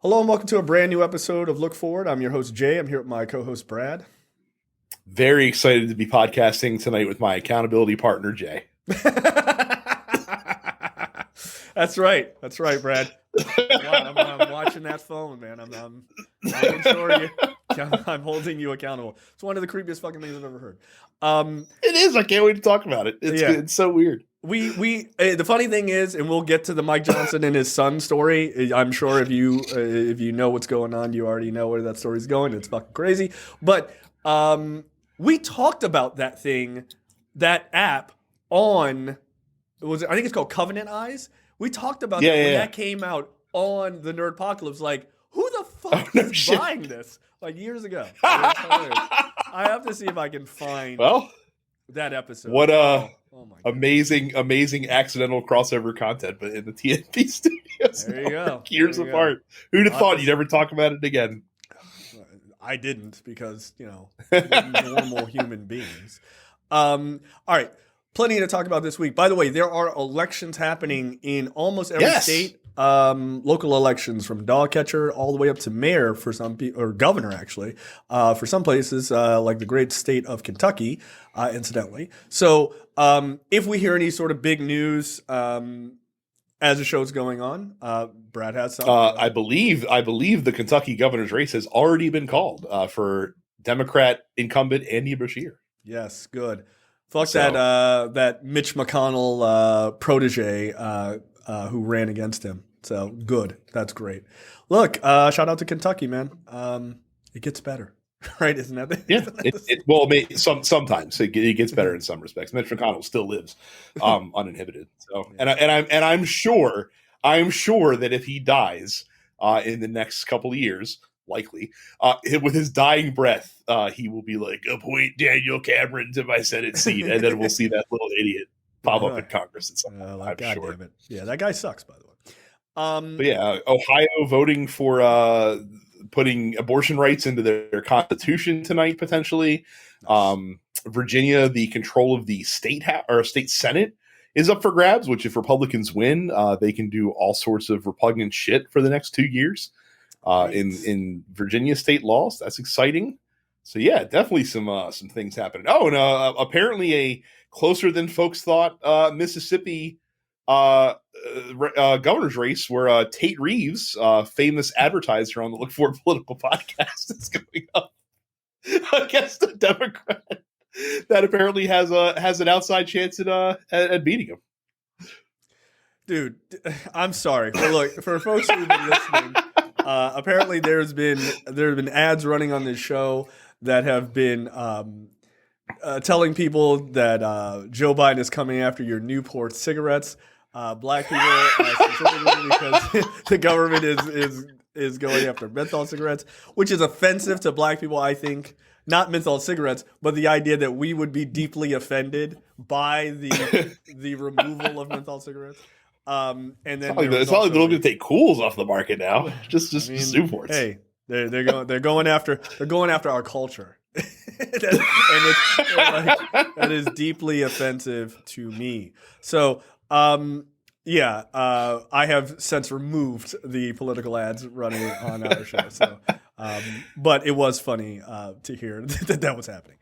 Hello and welcome to a brand new episode of Look Forward. I'm your host, Jay. I'm here with my co-host, Brad. Very excited to be podcasting tonight with my accountability partner, Jay. That's right. That's right, Brad. I'm watching that phone, man. I'm making sure I'm holding you accountable. It's one of the creepiest fucking things I've ever heard. It is. I can't wait to talk about it. It's so weird. The funny thing is, and we'll get to the Mike Johnson and his son story. I'm sure if you know what's going on, you already know where that story's going. It's fucking crazy. But we talked about that app on I think it's called Covenant Eyes. We talked about that when that came out on the Nerdpocalypse. Like, who the fuck is buying this? Like years ago. I have to see if I can find that episode. What amazing accidental crossover content, but in the TNP studios. There you go. Years apart. Who'd have thought you'd ever talk about it again? I didn't, because, we're normal human beings. All right. Plenty to talk about this week. By the way, there are elections happening in almost every state. Local elections from dog catcher all the way up to mayor for some people, or governor actually, for some places, like the great state of Kentucky, incidentally. So if we hear any sort of big news as the show's going on, Brad has something. I believe the Kentucky governor's race has already been called for Democrat incumbent Andy Beshear. Yes, good. Fuck that Mitch McConnell protege who ran against him. So good. That's great. Look, shout out to Kentucky, man. It gets better, right? Isn't that? Yeah. Sometimes it gets better in some respects. Mitch McConnell still lives uninhibited. So, and I'm sure that if he dies in the next couple of years, likely, with his dying breath, he will be like, appoint Daniel Cameron to my Senate seat, and then we'll see that little idiot pop up in Congress at some point. I'm sure. Damn it. Yeah, that guy sucks, by the way. But yeah, Ohio voting for putting abortion rights into their constitution tonight, potentially. Nice. Virginia, the control of the state Senate is up for grabs, which if Republicans win, they can do all sorts of repugnant shit for the next 2 years in Virginia state laws. That's exciting. So yeah, definitely some things happening. Oh, and apparently a closer than folks thought Mississippi governor's race where Tate Reeves, famous advertiser on the Look Forward Political podcast, is going up against a Democrat that apparently has an outside chance at beating him. Dude, I'm sorry. For folks who've been listening, apparently there have been ads running on this show that have been telling people that Joe Biden is coming after your Newport cigarettes. Black people, specifically because the government is going after menthol cigarettes, which is offensive to black people, I think. Not menthol cigarettes, but the idea that we would be deeply offended by the removal of menthol cigarettes. And then it's not like they're looking to take Cools off the market now. Just Newports. Hey, they're going after our culture. That is deeply offensive to me. So. I have since removed the political ads running on our show. So, but it was funny to hear that was happening.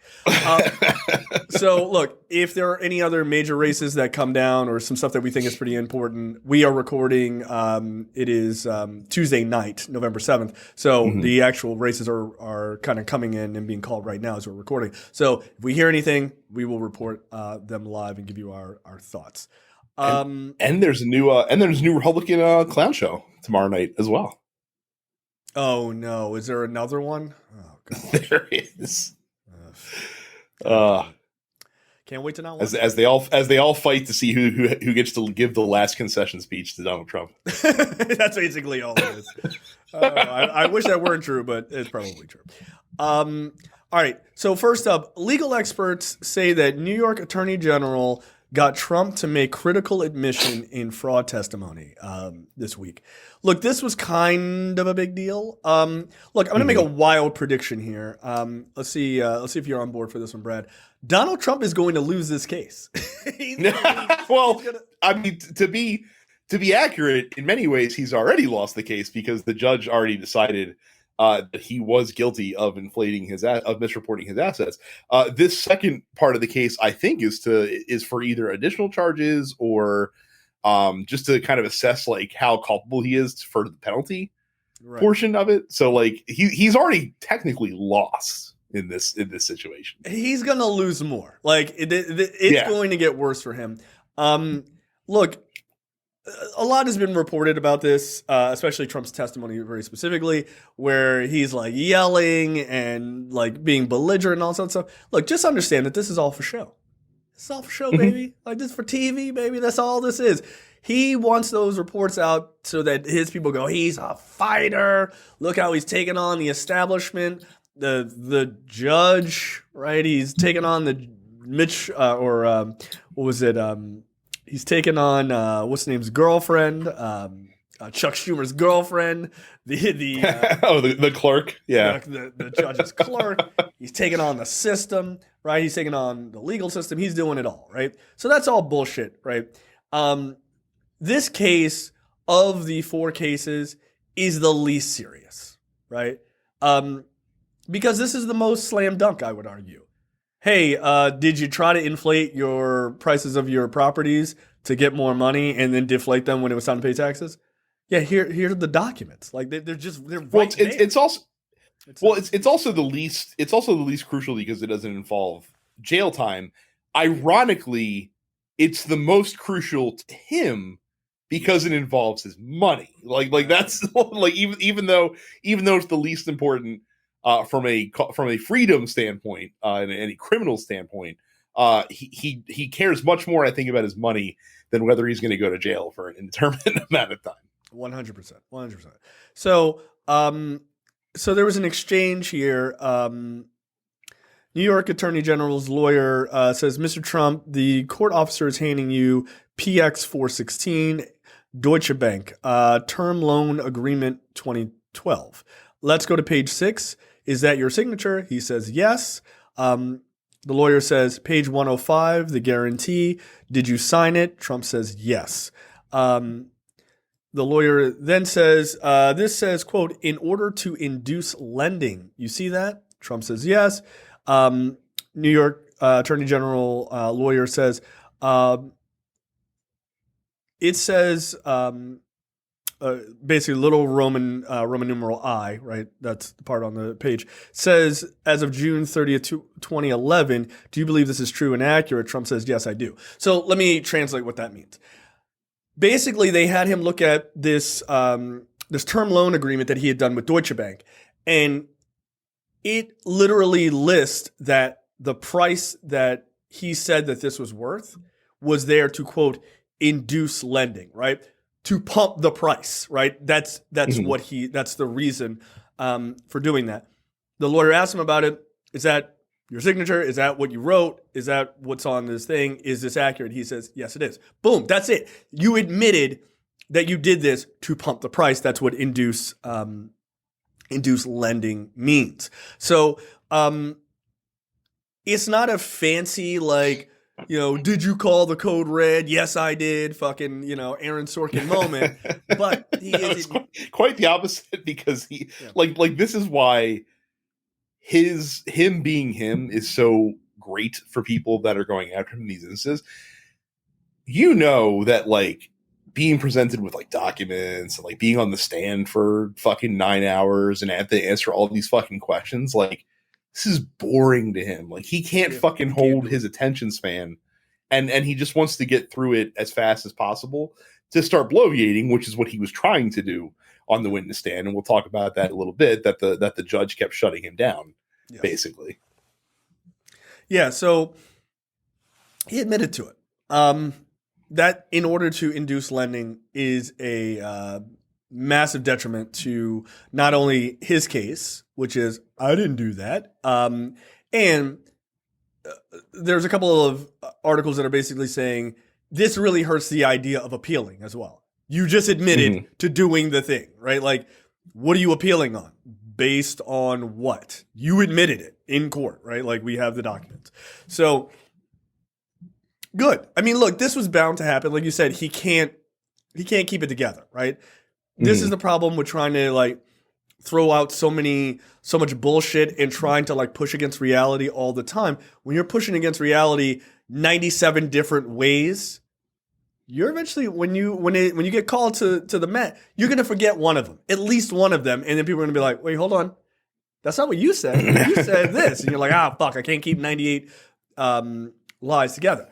So, look, if there are any other major races that come down or some stuff that we think is pretty important, we are recording. It is Tuesday night, November 7th. So the actual races are kind of coming in and being called right now as we're recording. So if we hear anything, we will report them live and give you our thoughts. And there's a new Republican clown show tomorrow night as well. Oh no! Is there another one? Oh god, there is. Can't wait to not watch as they all fight to see who gets to give the last concession speech to Donald Trump. That's basically all it is. I wish that weren't true, but it's probably true. All right. So first up, legal experts say that New York Attorney General got Trump to make critical admission in fraud testimony this week. Look, this was kind of a big deal. Look, I'm going to make a wild prediction here. Let's see if you're on board for this one, Brad. Donald Trump is going to lose this case. Well, I mean, to be to be accurate, in many ways, he's already lost the case because the judge already decided that he was guilty of inflating of misreporting his assets. This second part of the case, I think, is for either additional charges or just to kind of assess like how culpable he is for the penalty portion of it. So like he's already technically lost in this situation. He's gonna lose more. Like it's going to get worse for him. Look, a lot has been reported about this, especially Trump's testimony very specifically, where he's like yelling and like being belligerent and all that stuff. Look, just understand that this is all for show. It's all for show, baby. Like this is for TV, baby. That's all this is. He wants those reports out so that his people go, he's a fighter. Look how he's taking on the establishment, the judge, right? He's taking on the Mitch what was it? He's taken on what's his name's girlfriend, Chuck Schumer's girlfriend, the clerk, the judge's clerk. He's taking on the system, right? He's taking on the legal system. He's doing it all, right? So that's all bullshit, right? This case of the 4 cases is the least serious, right? Because this is the most slam dunk, I would argue. Hey, did you try to inflate your prices of your properties to get more money and then deflate them when it was time to pay taxes? Yeah, here are the documents. Like they're right well, there. It's also the least crucial because it doesn't involve jail time. Ironically, it's the most crucial to him because it involves his money. Like that's like even though it's the least important. From a freedom standpoint and any criminal standpoint, he cares much more, I think, about his money than whether he's going to go to jail for an indeterminate amount of time. 100%. So, so there was an exchange here. New York Attorney General's lawyer says, Mr. Trump, the court officer is handing you PX 416, Deutsche Bank, term loan agreement 2012. Let's go to page 6. Is that your signature? He says yes. The lawyer says, page 105, the guarantee. Did you sign it? Trump says yes. The lawyer then says, this says, quote, in order to induce lending. You see that? Trump says yes. New York Attorney General lawyer says, it says, basically little Roman numeral I, right? That's the part on the page. Says, as of June 30th, 2011, do you believe this is true and accurate? Trump says, yes, I do. So let me translate what that means. Basically, they had him look at this this term loan agreement that he had done with Deutsche Bank, and it literally lists that the price that he said that this was worth was there to, quote, induce lending, right? To pump the price, right? That's that's the reason for doing that. The lawyer asked him about it. Is that your signature? Is that what you wrote? Is that what's on this thing? Is this accurate? He says, yes, it is. Boom, that's it. You admitted that you did this to pump the price. That's what induce lending means. So it's not a fancy like, did you call the code red? Yes, I did. Fucking, Aaron Sorkin moment. But he is quite the opposite because like this is why him being him is so great for people that are going after him in these instances. That like being presented with like documents and like being on the stand for fucking 9 hours and have to answer all these fucking questions, like this is boring to him. Like he can't fucking hold his attention span, and he just wants to get through it as fast as possible to start bloviating, which is what he was trying to do on the witness stand. And we'll talk about that a little bit. That the judge kept shutting him down, basically. Yeah. So he admitted to it. That in order to induce lending is a massive detriment to not only his case, which is I didn't do that, and there's a couple of articles that are basically saying this really hurts the idea of appealing as well. You just admitted to doing the thing, right? Like, what are you appealing on? Based on what? You admitted it in court, right? Like we have the documents. So good. I mean, look, this was bound to happen. Like you said, he can't he can't keep it together, right? This is the problem with trying to like throw out so much bullshit and trying to like push against reality all the time. When you're pushing against reality 97 different ways, you're eventually when you get called to the Met, you're gonna forget one of them, at least one of them, and then people are gonna be like, wait, hold on, that's not what you said. You said this, and you're like, fuck, I can't keep 98 lies together.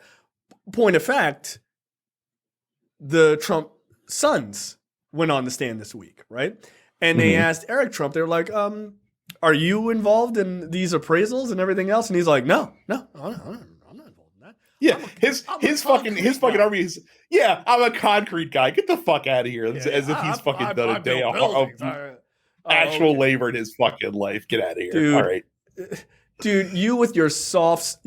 Point of fact, the Trump sons went on the stand this week, right? And they asked Eric Trump, they were like, are you involved in these appraisals and everything else? And he's like, no, I'm not involved in that. Yeah, his fucking army is, I'm a concrete guy. Get the fuck out of here. As if he's fucking done a day of actual labor in his fucking life. Get out of here. Dude, all right. Dude, you with your soft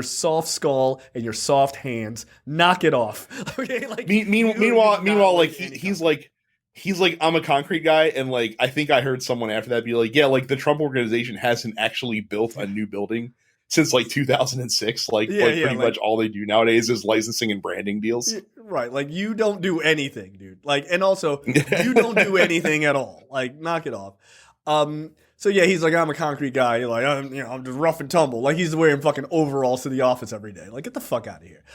soft skull and your soft hands, knock it off. Okay, like meanwhile, like he's like, I'm a concrete guy, and like I think I heard someone after that be like, yeah, like the Trump organization hasn't actually built a new building since like 2006. Pretty much all they do nowadays is licensing and branding deals. Right, like you don't do anything, dude. Like, and also you don't do anything at all. Like, knock it off. So yeah, he's like, I'm a concrete guy. You're like, I'm just rough and tumble. Like he's wearing fucking overalls to the office every day. Like, get the fuck out of here.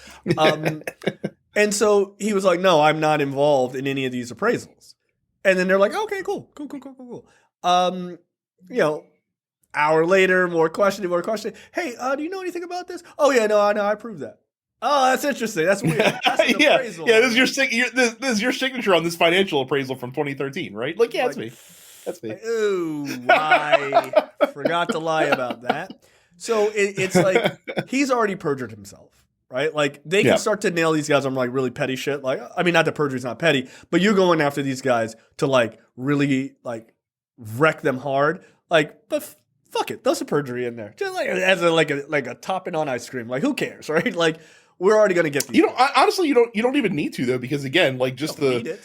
And so he was like, no, I'm not involved in any of these appraisals. And then they're like, okay, cool. Hour later, more questioning. Hey, do you know anything about this? Oh yeah, no, I proved that. Oh, that's interesting. That's weird. That's an appraisal. This is your signature on this financial appraisal from 2013, right? Like, yeah, that's me. That's me. Ooh, I forgot to lie about that. So it's like he's already perjured himself, right? Like they can start to nail these guys on like really petty shit. Like, I mean, not that perjury's not petty, but you're going after these guys to like really like wreck them hard. Like, but fuck it, throw some perjury in there, just like as a topping on ice cream. Like, who cares, right? Like, we're already gonna get these. Honestly, you don't even need to though, because again, like just the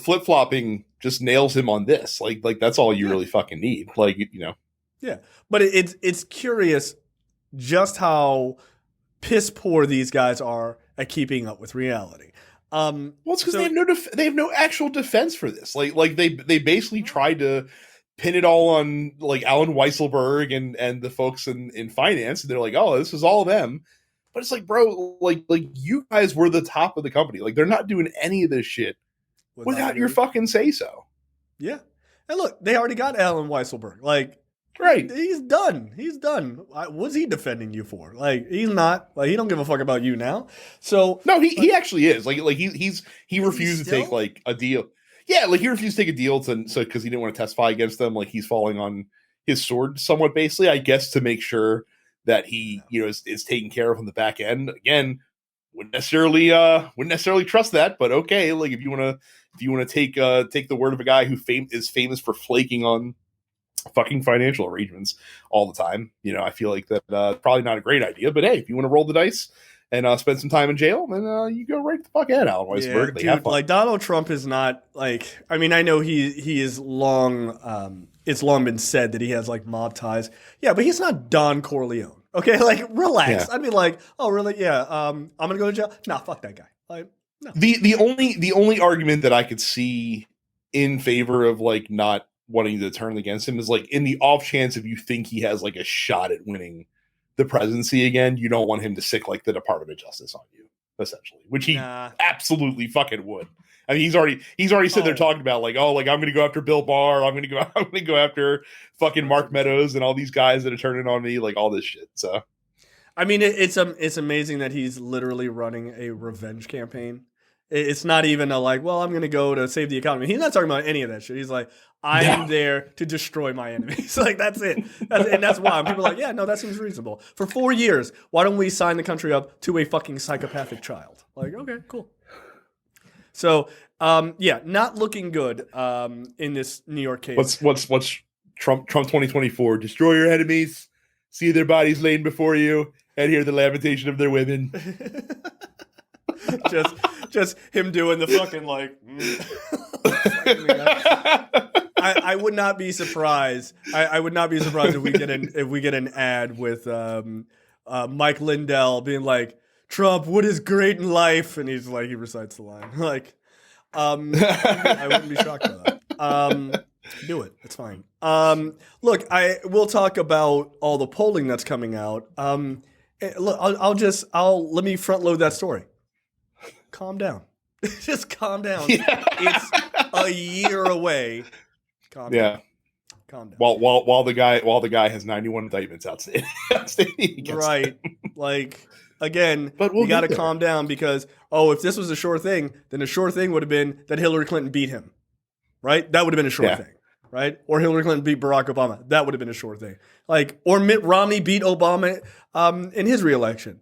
flip flopping just nails him on this. Like that's all you really fucking need. Like, Yeah, but it's curious just how piss poor these guys are at keeping up with reality. Well, it's because they have no actual defense for this. Like they basically tried to pin it all on like Alan Weisselberg and the folks in finance, and they're like, oh, this is all them. But it's like, bro, like you guys were the top of the company. Like they're not doing any of this shit without your fucking say so. Yeah, and look, they already got Alan Weisselberg. Like. Right, he's done. What's he defending you for? Like, he's not. Like, he don't give a fuck about you now. So no, he actually is. Like he refused to take like a deal. Yeah, like he refused to take a deal because he didn't want to testify against them. Like he's falling on his sword somewhat, basically, I guess, to make sure that he is taken care of on the back end. Again, wouldn't necessarily trust that, but okay. Like if you want to take the word of a guy who is famous for flaking on fucking financial arrangements all the time, I feel like that probably not a great idea. But hey, if you want to roll the dice and spend some time in jail, then you go right the fuck ahead, Alan Weisselberg. Yeah, dude, like Donald Trump is not like. I mean, I know he is long. It's long been said that he has like mob ties. Yeah, but he's not Don Corleone. Okay, like relax. Yeah. I'd be like, oh really? Yeah. I'm gonna go to jail. Nah, fuck that guy. Like, no. The only argument that I could see in favor of like not wanting to turn against him is like in the off chance if you think he has like a shot at winning the presidency again, you don't want him to sick like the Department of Justice on you, essentially, which he absolutely fucking would. I mean, he's already said they're talking about like, oh, like I'm going to go after Bill Barr, I'm going to go after fucking Mark Meadows and all these guys that are turning on me, like all this shit. So, I mean, it's amazing that he's literally running a revenge campaign. It's not even a like, well, I'm going to go to save the economy. He's not talking about any of that shit. He's like, I'm there to destroy my enemies. Like, that's it. And that's why. And people are like, yeah, no, that seems reasonable. For 4 years, why don't we sign the country up to a fucking psychopathic child? Like, okay, cool. So, not looking good in this New York case. What's Trump 2024? Destroy your enemies, see their bodies laid before you, and hear the lamentation of their women. just him doing the fucking like. I would not be surprised. I would not be surprised if we get an ad with Mike Lindell being like, Trump, what is great in life? And he recites the line. Like, I wouldn't be shocked by that. Do it. It's fine. Look, we'll talk about all the polling that's coming out. Look, let me front load that story. Calm down. Just calm down. Yeah. It's a year away. Calm down. Calm down. While the guy has 91 indictments outstanding right. Like, again, but you got to calm down because, if this was a sure thing, then a sure thing would have been that Hillary Clinton beat him. Right? That would have been a sure thing. Right? Or Hillary Clinton beat Barack Obama. That would have been a sure thing. Like, or Mitt Romney beat Obama in his reelection.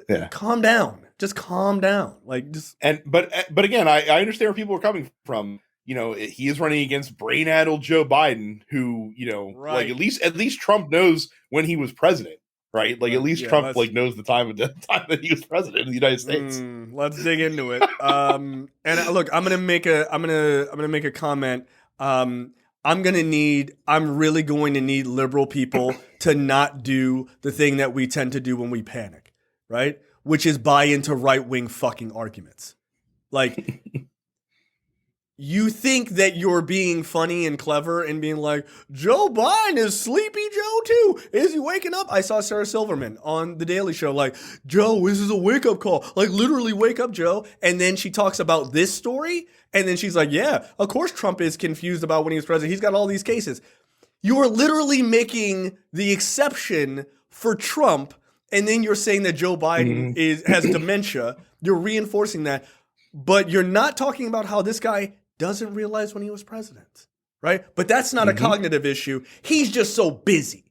Yeah. Calm down. Just calm down. Like, just. But again, I understand where people are coming from. You know, he is running against brain-addled Joe Biden, who, like at least Trump knows when he was president, right? Like at least Trump knows the time that he was president of the United States. Let's dig into it. And look, I'm gonna make a comment. I'm really going to need liberal people to not do the thing that we tend to do when we panic, right? Which is buy into right-wing fucking arguments. Like, you think that you're being funny and clever and being like, Joe Biden is Sleepy Joe too. Is he waking up? I saw Sarah Silverman on The Daily Show like, Joe, this is a wake-up call. Like, literally wake up, Joe. And then she talks about this story. And then she's like, yeah, of course Trump is confused about when he was president. He's got all these cases. You are literally making the exception for Trump. And then you're saying that Joe Biden has dementia. You're reinforcing that. But you're not talking about how this guy doesn't realize when he was president, right? But that's not a cognitive issue. He's just so busy.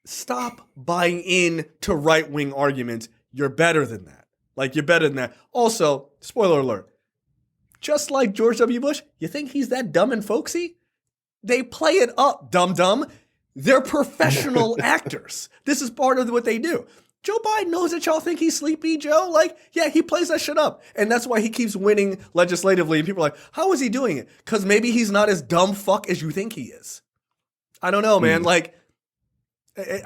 Stop buying in to right-wing arguments. You're better than that. Like, you're better than that. Also, spoiler alert, just like George W. Bush, you think he's that dumb and folksy? They play it up, dumb. They're professional actors. This is part of what they do. Joe Biden knows that y'all think he's Sleepy Joe. Like, yeah, he plays that shit up. And that's why he keeps winning legislatively. And people are like, how is he doing it? Because maybe he's not as dumb fuck as you think he is. I don't know, man. Like,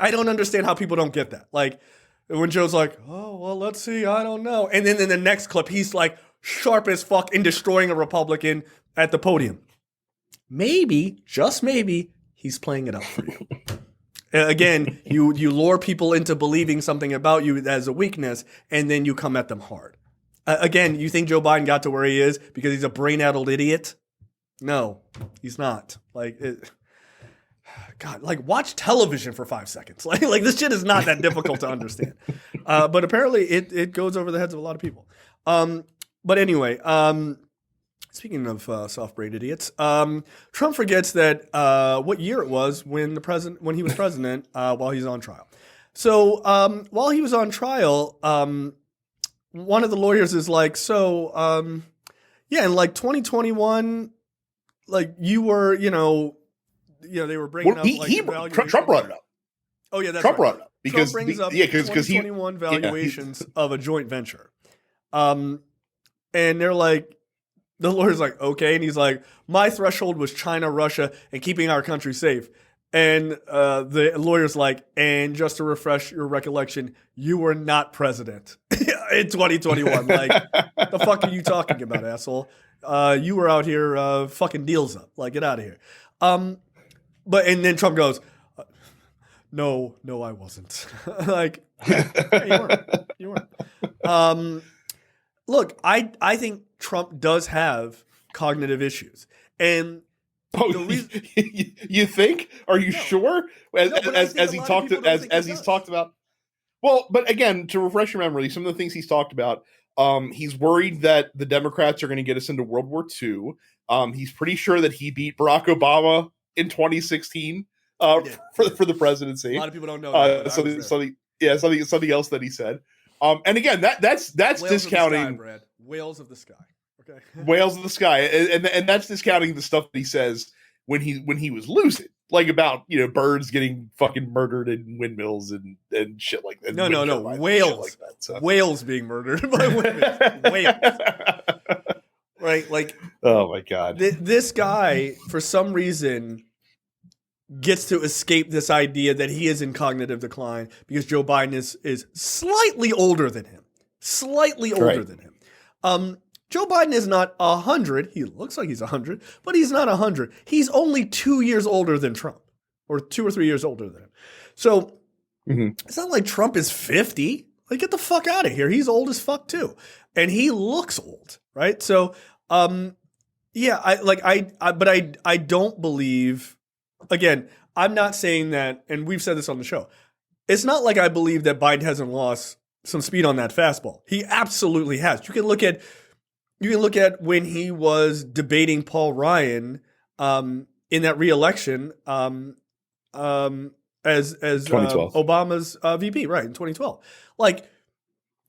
I don't understand how people don't get that. Like, when Joe's like, oh, well, let's see. I don't know. And then in the next clip, he's like sharp as fuck in destroying a Republican at the podium. Maybe, just maybe, he's playing it up for you. Again, you lure people into believing something about you as a weakness, and then you come at them hard. Again, you think Joe Biden got to where he is because he's a brain-addled idiot? No, he's not. Like, God, like, watch television for 5 seconds. Like this shit is not that difficult to understand. But apparently, it goes over the heads of a lot of people. But anyway, speaking of soft-brained idiots, Trump forgets that what year it was when he was president while he's on trial. So while he was on trial, one of the lawyers is like, in like 2021, like you were, they were bringing up. Trump brought it up. Oh yeah, that's Trump right. brought it up because Trump brings up 2021 valuations of a joint venture, and they're like. The lawyer's like, okay. And he's like, my threshold was China, Russia, and keeping our country safe. And the lawyer's like, and just to refresh your recollection, you were not president in 2021. Like, the fuck are you talking about, asshole? You were out here fucking deals up. Like, get out of here. And then Trump goes, no, I wasn't. Like, yeah, you weren't. Look, I think Trump does have cognitive issues, and you think? Are you sure? As he's talked about. Well, but again, to refresh your memory, some of the things he's talked about. He's worried that the Democrats are going to get us into World War II. He's pretty sure that he beat Barack Obama in 2016 for the presidency. A lot of people don't know that. Something else that he said. And again, that's Whales discounting of the sky, Brad. Whales of the sky. Okay. Whales of the sky, and that's discounting the stuff that he says when he was lucid, like about birds getting fucking murdered in windmills and shit like that. No, whales, like that, so. Whales being murdered by windmills. Whales, right? Like, oh my god, this guy for some reason gets to escape this idea that he is in cognitive decline because Joe Biden is slightly older than him. Joe Biden is not 100. He looks like he's 100, but he's not 100. He's only 2 years older than Trump, or 2 or 3 years older than him. So it's not like Trump is 50. Like, get the fuck out of here. He's old as fuck too. And he looks old, right? So, yeah, I don't believe, again, I'm not saying that, and we've said this on the show, it's not like I believe that Biden hasn't lost some speed on that fastball. He absolutely has. You can look at when he was debating Paul Ryan in that re-election as 2012. Obama's VP, right, in 2012. Like,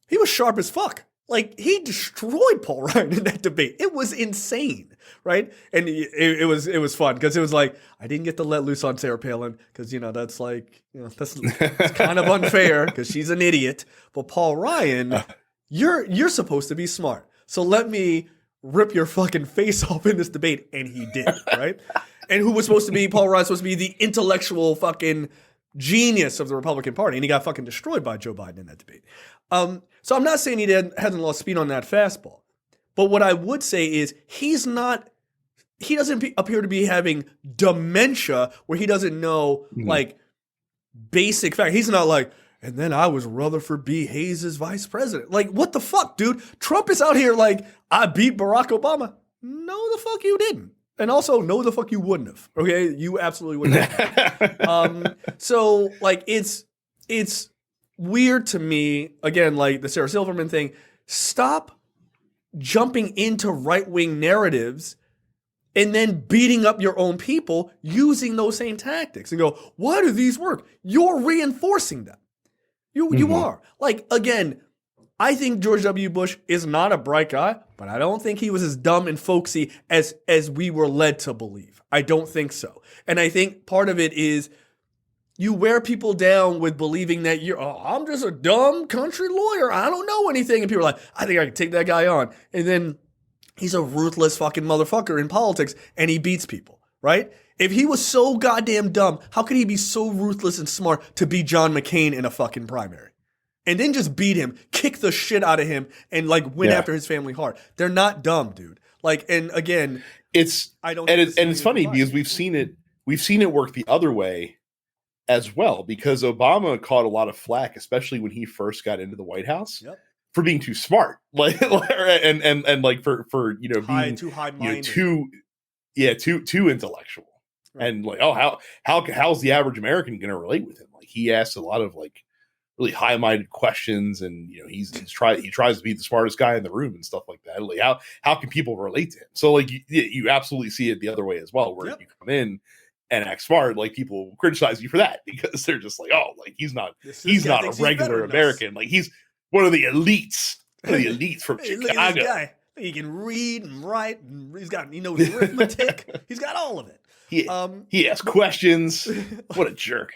he was sharp as fuck. Like, he destroyed Paul Ryan in that debate. It was insane, right? And it was fun because it was like, I didn't get to let loose on Sarah Palin because, that's like, that's kind of unfair because she's an idiot. But Paul Ryan, you're supposed to be smart. So let me rip your fucking face off in this debate. And he did, right? And who was supposed to be, Paul Ryan, supposed to be the intellectual fucking genius of the Republican Party. And he got fucking destroyed by Joe Biden in that debate. So I'm not saying he hasn't lost speed on that fastball. But what I would say is he doesn't appear to be having dementia where he doesn't know like basic fact. He's not like, and then I was Rutherford B. Hayes' vice president. Like, what the fuck, dude? Trump is out here like, I beat Barack Obama. No, the fuck you didn't. And also, no, the fuck you wouldn't have. Okay? You absolutely wouldn't have. So, like, it's weird to me, again, like the Sarah Silverman thing. Stop jumping into right-wing narratives and then beating up your own people using those same tactics and go, why do these work? You're reinforcing them. You are. Like, again, I think George W. Bush is not a bright guy, but I don't think he was as dumb and folksy as we were led to believe. I don't think so. And I think part of it is you wear people down with believing that I'm just a dumb country lawyer. I don't know anything. And people are like, I think I can take that guy on. And then he's a ruthless fucking motherfucker in politics and he beats people, right? If he was so goddamn dumb, how could he be so ruthless and smart to beat John McCain in a fucking primary? And then just beat him, kick the shit out of him, and like win after his family hard. They're not dumb, dude. Like, and again, it's funny because we've seen it work the other way as well, because Obama caught a lot of flack, especially when he first got into the White House, for being too smart, like and like for being too high-minded, too intellectual. Right. And like, how's the average American going to relate with him? Like, he asks a lot of like really high-minded questions, and he tries to be the smartest guy in the room and stuff like that. Like, how can people relate to him? So like you absolutely see it the other way as well, where if you come in and act smart, like people will criticize you for that because they're just like, oh, like he's not a regular American. Like, he's one of the elites from Chicago. This guy. He can read and write, and he knows arithmetic. He's got all of it. He asks questions. What a jerk.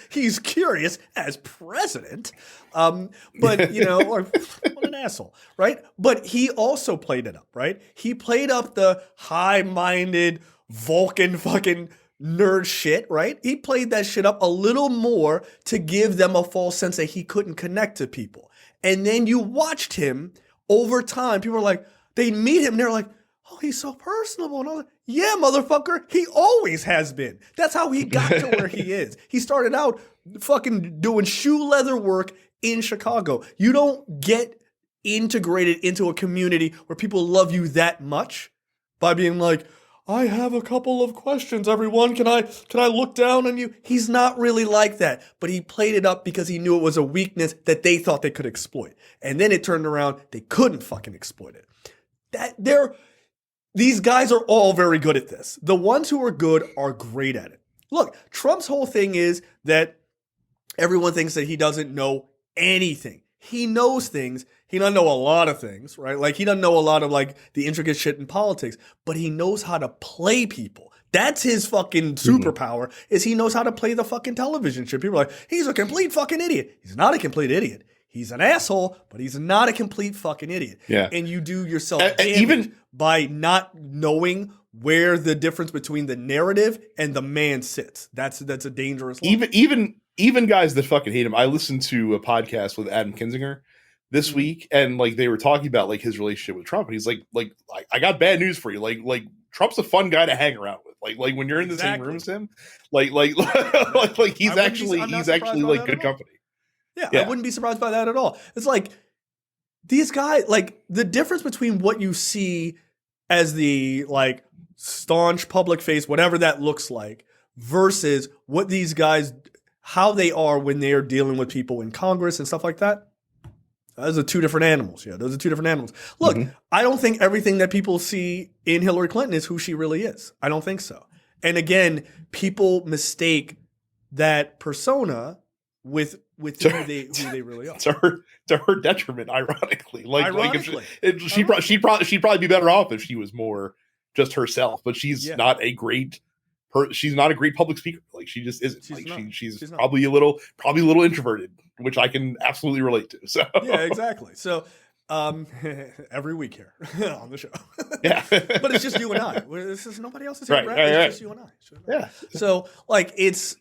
He's curious as president. But what an asshole, right? But he also played it up, right? He played up the high-minded Vulcan fucking nerd shit, right? He played that shit up a little more to give them a false sense that he couldn't connect to people. And then you watched him over time. People are like, they meet him and they're like, oh, he's so personable. And all that. Yeah, motherfucker. He always has been. That's how he got to where he is. He started out fucking doing shoe leather work in Chicago. You don't get integrated into a community where people love you that much by being like, I have a couple of questions, everyone. Can I look down on you? He's not really like that, but he played it up because he knew it was a weakness that they thought they could exploit. And then it turned around, they couldn't fucking exploit it. These guys are all very good at this. The ones who are good are great at it. Look, Trump's whole thing is that everyone thinks that he doesn't know anything. He knows things. He doesn't know a lot of things, right? Like, he doesn't know a lot of like the intricate shit in politics, but he knows how to play people. That's his fucking superpower, is he knows how to play the fucking television shit. People are like, he's a complete fucking idiot. He's not a complete idiot. He's an asshole, but he's not a complete fucking idiot. Yeah. And you do yourself damage by not knowing where the difference between the narrative and the man sits. That's a dangerous line. Even guys that fucking hate him. I listened to a podcast with Adam Kinzinger this week, and like they were talking about like his relationship with Trump, and he's like I got bad news for you. Like Trump's a fun guy to hang around with. Like when you're in the same room as him, like he's actually like good company. Yeah, I wouldn't be surprised by that at all. It's like these guys, like the difference between what you see as the like staunch public face, whatever that looks like, versus what these guys, how they are when they are dealing with people in Congress and stuff like that. Those are two different animals. Yeah, those are two different animals. Look, I don't think everything that people see in Hillary Clinton is who she really is. I don't think so. And again, people mistake that persona with who they really are. To her detriment, ironically. She'd probably be better off if she was more just herself. But she's not a great. She's not a great public speaker. Like she just isn't. She's probably a little introverted, which I can absolutely relate to. So yeah, exactly. So every week here on the show, but it's just you and I. This is nobody else is here. Right. It's just you and I. Yeah. So like it's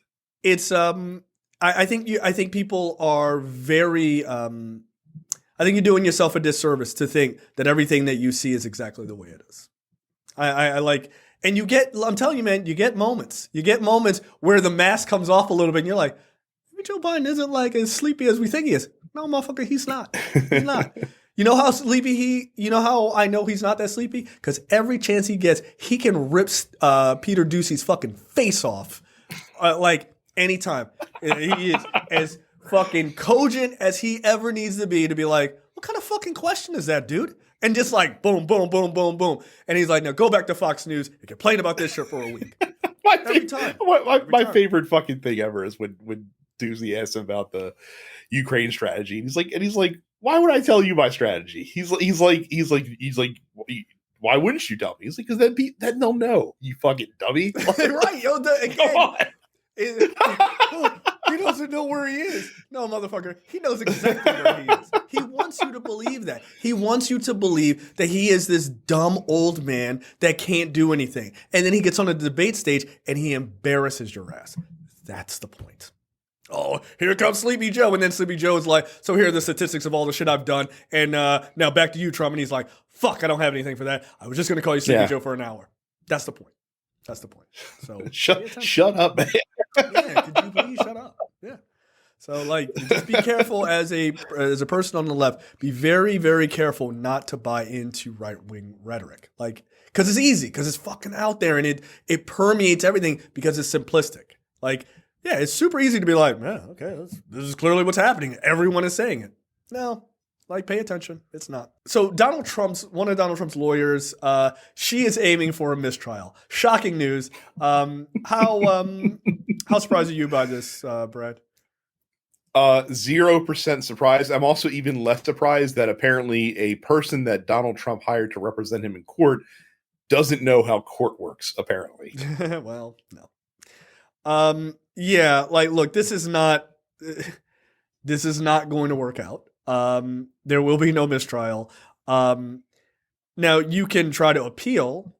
I think people are very I think you're doing yourself a disservice to think that everything that you see is exactly the way it is. I like. And I'm telling you, man, you get moments. You get moments where the mask comes off a little bit and you're like, maybe Joe Biden isn't like as sleepy as we think he is. No, motherfucker, he's not. He's not. You know how sleepy you know how I know he's not that sleepy? Because every chance he gets, he can rip Peter Ducey's fucking face off. Like anytime. He is as fucking cogent as he ever needs to be like, what kind of fucking question is that, dude? And just like boom, boom, boom, boom, boom. And he's like, now go back to Fox News and complain about this shit for a week. My favorite fucking thing ever is when Ducey asks him about the Ukraine strategy. And he's like, why would I tell you my strategy? He's like, why wouldn't you tell me? He's like, because then they'll know, you fucking dummy. Right, yo, come on. He doesn't know where he is. No, motherfucker. He knows exactly where he is. He wants you to believe that. He wants you to believe that he is this dumb old man that can't do anything. And then he gets on a debate stage and he embarrasses your ass. That's the point. Oh, here comes Sleepy Joe. And then Sleepy Joe is like, so here are the statistics of all the shit I've done. And now back to you, Trump. And he's like, fuck, I don't have anything for that. I was just going to call you Sleepy Joe for an hour. That's the point. So shut up, man. Yeah, could you please shut up? Yeah. So like, just be careful as a person on the left. Be very, very careful not to buy into right wing rhetoric. Like, because it's easy, because it's fucking out there, and it permeates everything because it's simplistic. Like, yeah, it's super easy to be like, yeah, okay, this is clearly what's happening. Everyone is saying it. No. Like, pay attention. It's not. So one of Donald Trump's lawyers, she is aiming for a mistrial. Shocking news. How surprised are you by this, Brad? 0% surprised. I'm also even less surprised that apparently a person that Donald Trump hired to represent him in court doesn't know how court works, apparently. Well, no. Yeah, like, look, this is not going to work out. There will be no mistrial. Now you can try to appeal,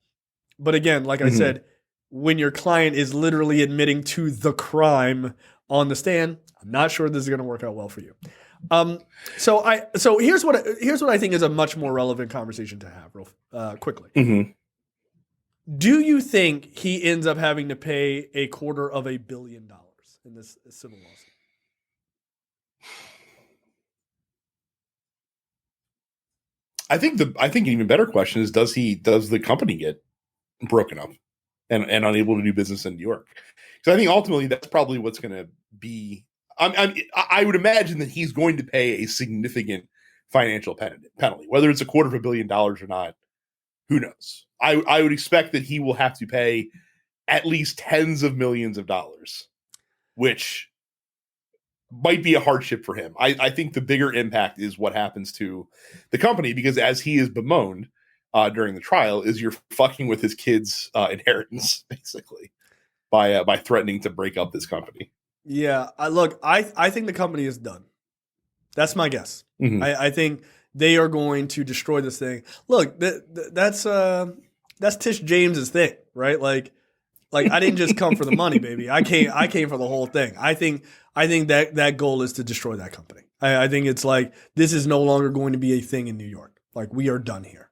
but again, like I said, when your client is literally admitting to the crime on the stand, I'm not sure this is going to work out well for you. So here's what I think is a much more relevant conversation to have real quickly. Do you think he ends up having to pay $250 million in this civil lawsuit? I think an even better question is, does the company get broken up and unable to do business in New York? Because I think ultimately that's probably what's going to be. I would imagine that he's going to pay a significant financial penalty, whether it's $250 million or not. Who knows? I would expect that he will have to pay at least tens of millions of dollars, which might be a hardship for him. I think the bigger impact is what happens to the company, because as he is bemoaned during the trial, is you're fucking with his kid's inheritance, basically, by threatening to break up this company. Yeah, I think the company is done. That's my guess. I think they are going to destroy this thing. Look, that's Tish James's thing, right? Like I didn't just come for the money, baby. I came for the whole thing. I think that goal is to destroy that company. I think it's like, this is no longer going to be a thing in New York. Like, we are done here.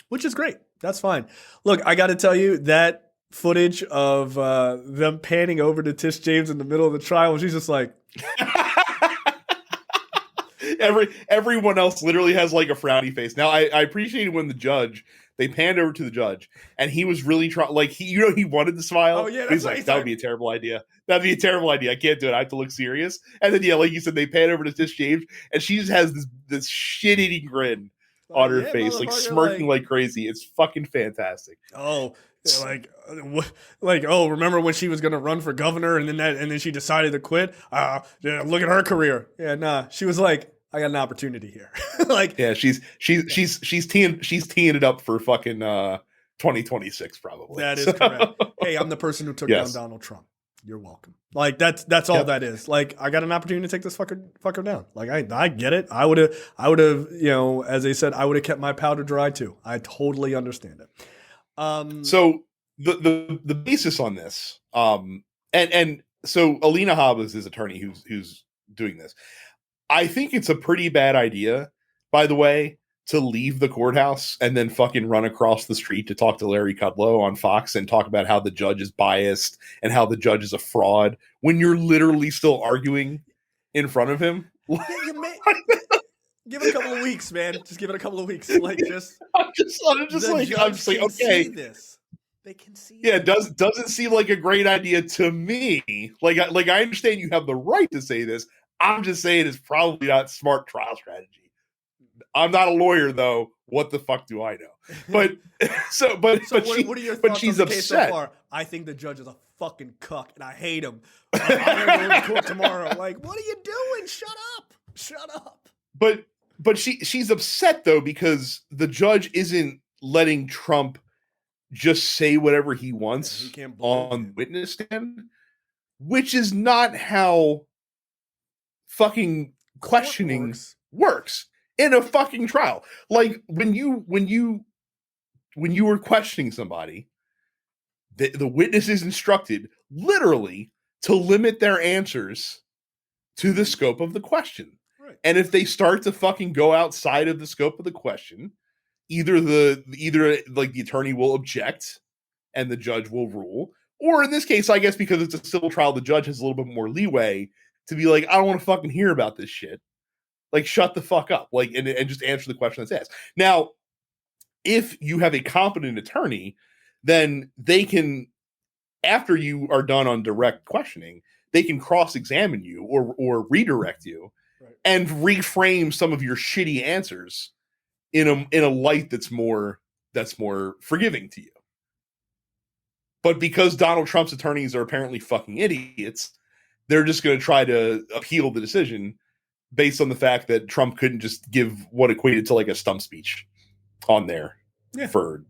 Which is great. That's fine. Look, I got to tell you, that footage of them panning over to Tish James in the middle of the trial, she's just like, everyone else literally has like a frowny face. Now, I appreciated when they panned over to the judge, and he was really trying, like, he wanted to smile. Oh, yeah, he's like, that would be a terrible idea. That'd be a terrible idea. I can't do it. I have to look serious. And then, yeah, like you said, they pan over to Tish James, and she just has this shit-eating grin on her face, like smirking like crazy. It's fucking fantastic. Oh, oh, remember when she was going to run for governor, and then she decided to quit? Yeah, look at her career. Yeah, nah. She was like, I got an opportunity here. Like, yeah, she's teeing it up for fucking 2026 probably. That is correct. Hey, I'm the person who took down Donald Trump. You're welcome. Like, that's all that is. Like, I got an opportunity to take this fucker down. Like, I get it. I would have, as they said, I would have kept my powder dry too. I totally understand it. So the basis on this, and so Alina Habba is his attorney who's doing this. I think it's a pretty bad idea, by the way, to leave the courthouse and then fucking run across the street to talk to Larry Kudlow on Fox and talk about how the judge is biased and how the judge is a fraud when you're literally still arguing in front of him. Give it a couple of weeks, man. Just give it a couple of weeks. Like, I'm just like, okay. They can see. Yeah, doesn't seem like a great idea to me. Like I understand you have the right to say this. I'm just saying it's probably not smart trial strategy. I'm not a lawyer, though. What the fuck do I know? But what are your thoughts she's on the case upset. So far? I think the judge is a fucking cuck, and I hate him. I'm gonna go to court tomorrow. Like, what are you doing? Shut up. But she's upset though because the judge isn't letting Trump just say whatever he wants on witness stand, which is not how fucking questioning works in a fucking trial. Like when you were questioning somebody, the witness is instructed literally to limit their answers to the scope of the question. Right. And if they start to fucking go outside of the scope of the question, either like the attorney will object and the judge will rule, or in this case, I guess because it's a civil trial, the judge has a little bit more leeway to be like, I don't want to fucking hear about this shit. Like, shut the fuck up. Like, and just answer the question that's asked. Now, if you have a competent attorney, then they can, after you are done on direct questioning, they can cross-examine you or redirect you and reframe some of your shitty answers in a light that's more forgiving to you. But because Donald Trump's attorneys are apparently fucking idiots, they're just going to try to appeal the decision based on the fact that Trump couldn't just give what equated to like a stump speech on there for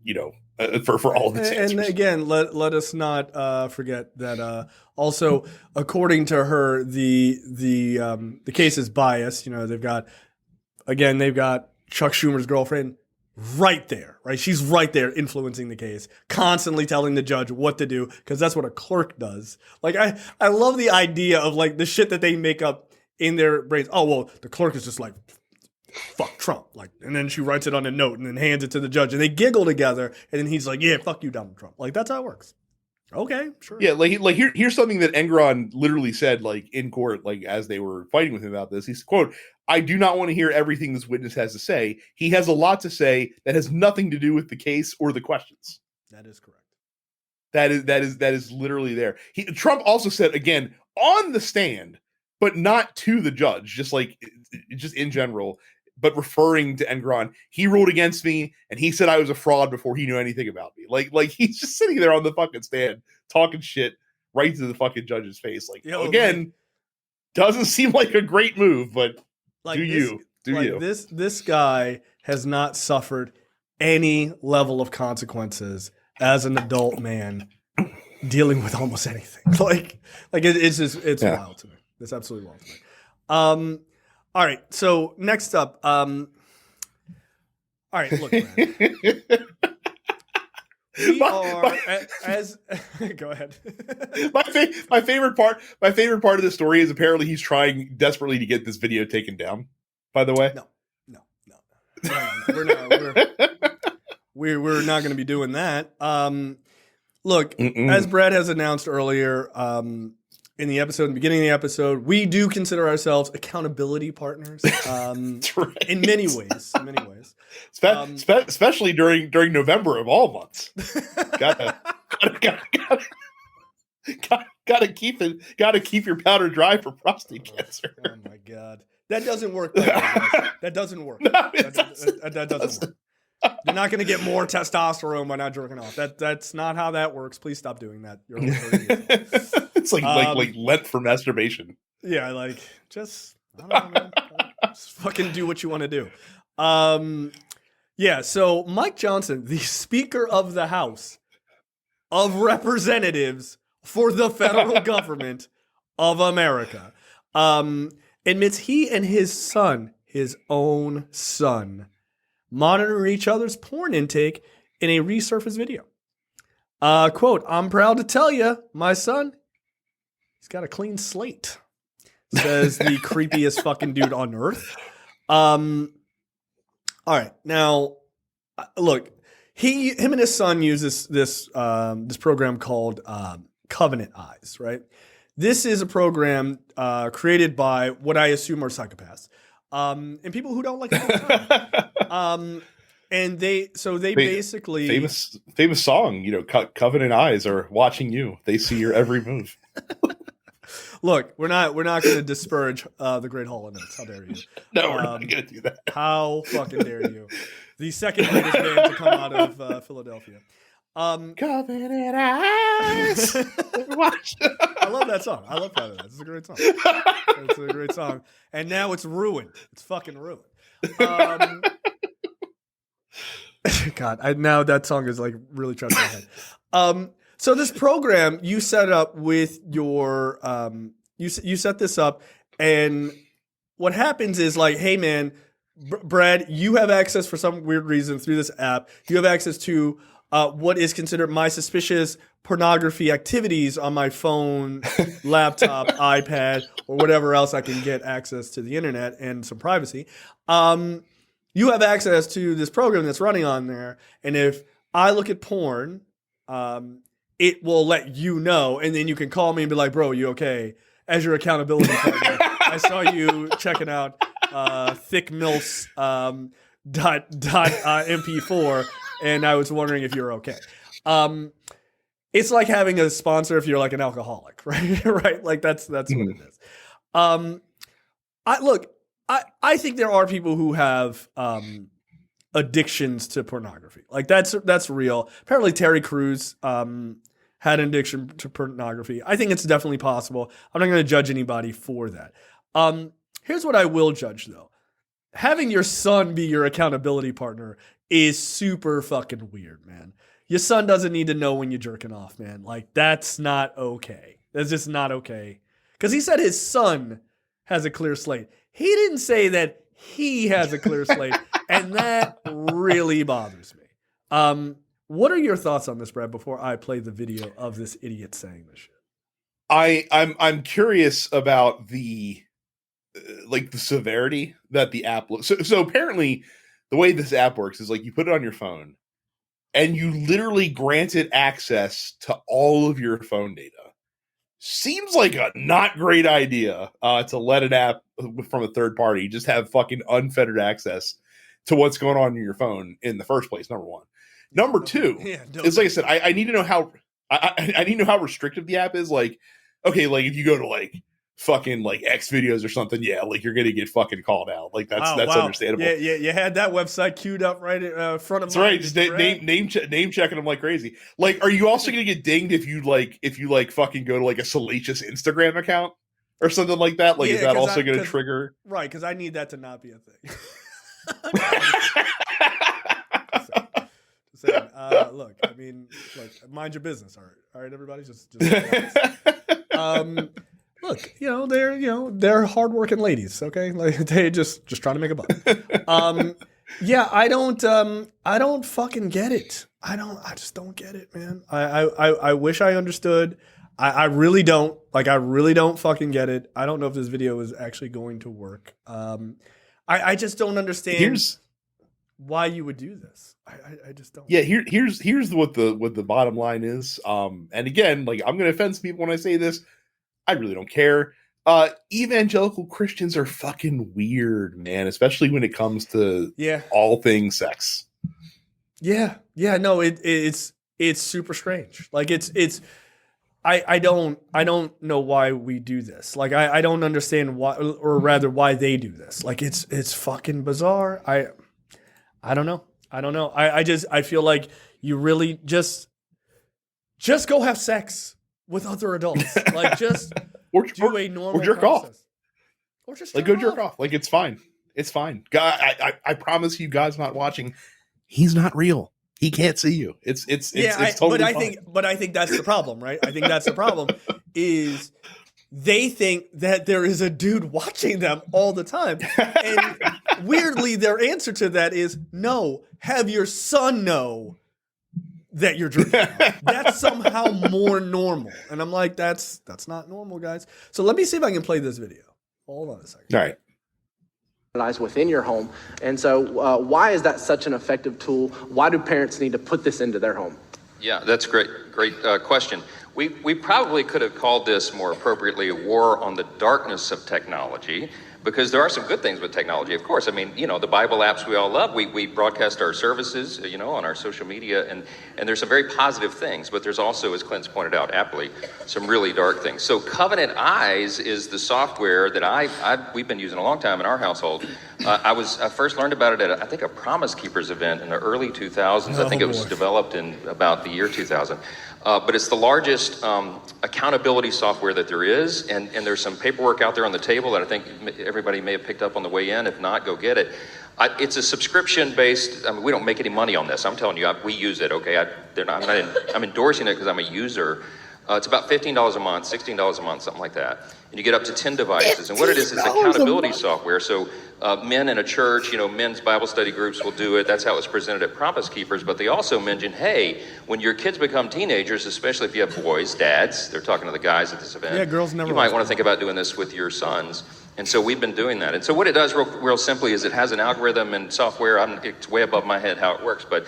all of his answers. And again, let us not forget that also, according to her, the case is biased. They've got Chuck Schumer's girlfriend right there, right? She's right there influencing the case, constantly telling the judge what to do, because that's what a clerk does. Like, I love the idea of like the shit that they make up in their brains. Oh, well, the clerk is just like, fuck Trump. Like, and then she writes it on a note and then hands it to the judge, and they giggle together, and then he's like, yeah, fuck you, Donald Trump. Like, that's how it works. Okay, sure. Yeah, here's something that Engoron literally said, like, in court, like, as they were fighting with him about this. He's, quote, I do not want to hear everything this witness has to say. He has a lot to say that has nothing to do with the case or the questions. That is correct. That is literally there. Trump also said, again, on the stand, but not to the judge, just in general, but referring to Engoron, he ruled against me, and he said I was a fraud before he knew anything about me. Like he's just sitting there on the fucking stand talking shit right to the fucking judge's face. Like, again, doesn't seem like a great move, but like you. This guy has not suffered any level of consequences as an adult man dealing with almost anything. It's wild to me. It's absolutely wild to me. All right, so next up, all right, look, man. we are as go ahead. My favorite part of the story is apparently he's trying desperately to get this video taken down. By the way, no, we're not going to be doing that. Look, as Brad has announced earlier, in the beginning of the episode, we do consider ourselves accountability partners. right. In many ways. Especially during November of all months. Gotta keep your powder dry for prostate cancer. Oh my god, that doesn't work. That doesn't work. No, that doesn't work. You're not going to get more testosterone by not jerking off. That's not how that works. Please stop doing that. You're over 30 years old. It's like Lent for masturbation. Yeah, like just I don't know, man. Just fucking do what you want to do. Yeah. So Mike Johnson, the Speaker of the House of Representatives for the federal government of America, admits he and his son, his own son, monitor each other's porn intake in a resurfaced video. Quote, "I'm proud to tell you, my son, he's got a clean slate," says the creepiest fucking dude on earth. All right, now, look, him and his son use this program called Covenant Eyes, right? This is a program created by what I assume are psychopaths. And people who don't like it. And they basically famous song, Covenant Eyes are watching you. They see your every move. Look, we're not going to disparage the Great Hall of Notes. How dare you? No, we're not going to do that. How fucking dare you? The second greatest band to come out of Philadelphia. Covenant Eyes. Watch. I love that song. I love Covenant Eyes. It's a great song. It's a great song. And now it's ruined. It's fucking ruined. God, now that song is like really trapped in my head. So this program you set up with your, you set this up, and what happens is like, hey man, Brad, you have access for some weird reason through this app. You have access to what is considered my suspicious pornography activities on my phone, laptop, iPad, or whatever else I can get access to the internet and some privacy. You have access to this program that's running on there, and if I look at porn, it will let you know, and then you can call me and be like, "Bro, you okay?" As your accountability partner, I saw you checking out Thick Milfs MP4, and I was wondering if you're okay. It's like having a sponsor if you're like an alcoholic, right? Right? Like that's what it is. I think there are people who have addictions to pornography. Like that's real. Apparently Terry Crews had an addiction to pornography. I think it's definitely possible. I'm not going to judge anybody for that. Here's what I will judge though. Having your son be your accountability partner is super fucking weird, man. Your son doesn't need to know when you're jerking off, man. Like, that's not okay. That's just not okay. Because he said his son has a clear slate. He didn't say that he has a clear slate, and that really bothers me. What are your thoughts on this, Brad, before I play the video of this idiot saying this shit? I'm curious about the severity that the app looks. So apparently the way this app works is like you put it on your phone and you literally grant it access to all of your phone data. Seems like a not great idea to let an app from a third party just have fucking unfettered access to what's going on in your phone in the first place. Number one. Number two is, like I said, I need to know how I need to know how restrictive the app is. Like, okay, like if you go to like fucking like X videos or something, yeah, like you're gonna get fucking called out. Like that's understandable. Yeah, you had that website queued up right in front of. That's right. Just name checking them like crazy. Like, are you also gonna get dinged if you fucking go to like a salacious Instagram account or something like that? Like, is that also gonna trigger? Right, because I need that to not be a thing. Look, I mean, mind your business. All right, everybody, just look, they're hardworking ladies, okay? Like they just trying to make a buck. Yeah, I don't fucking get it. I just don't get it, man. I wish I understood. I really don't. Like, I really don't fucking get it. I don't know if this video is actually going to work. I just don't understand why you would do this. I just don't. Yeah, here's what the bottom line is. And again, like, I'm gonna offend some people when I say this. I really don't care. Evangelical Christians are fucking weird, man, especially when it comes to all things sex. Yeah. No, it's super strange. Like, I don't know why we do this. Like, I don't understand why, or rather why they do this. Like, it's fucking bizarre. I don't know. I feel like you really just go have sex with other adults. Like, just do a normal jerk process. off. Or just like, go jerk off. Like, it's fine. It's fine. God, I promise you, God's not watching. He's not real. He can't see you. It's totally fine. But I think that's the problem, right? I think that's the problem is they think that there is a dude watching them all the time. And weirdly, their answer to that is no, have your son know that you're drinking. That's somehow more normal. And I'm like, that's not normal, guys. So let me see if I can play this video. Hold on a second. All right. Within your home. And so why is that such an effective tool? Why do parents need to put this into their home? Yeah, that's great question. We probably could have called this more appropriately a war on the darkness of technology, because there are some good things with technology, of course. I mean, the Bible apps we all love. We broadcast our services, on our social media, and there's some very positive things, but there's also, as Clint's pointed out aptly, some really dark things. So Covenant Eyes is the software that we've been using a long time in our household. I first learned about it at, I think, a Promise Keepers event in the early 2000s. I think it was developed in about the year 2000. But it's the largest accountability software that there is, and there's some paperwork out there on the table that I think everybody may have picked up on the way in. If not, go get it. It's a subscription-based. I mean, we don't make any money on this. I'm telling you, we use it. Okay, I'm endorsing it because I'm a user. It's about $15 a month, $16 a month, something like that. And you get up to 10 devices. And what it is accountability software. So men in a church, men's Bible study groups will do it. That's how it's presented at Promise Keepers. But they also mention, hey, when your kids become teenagers, especially if you have boys, dads, they're talking to the guys at this event. Yeah, girls never. You might want to think about doing this with your sons. And so we've been doing that. And so what it does real simply is it has an algorithm and software. It's way above my head how it works, but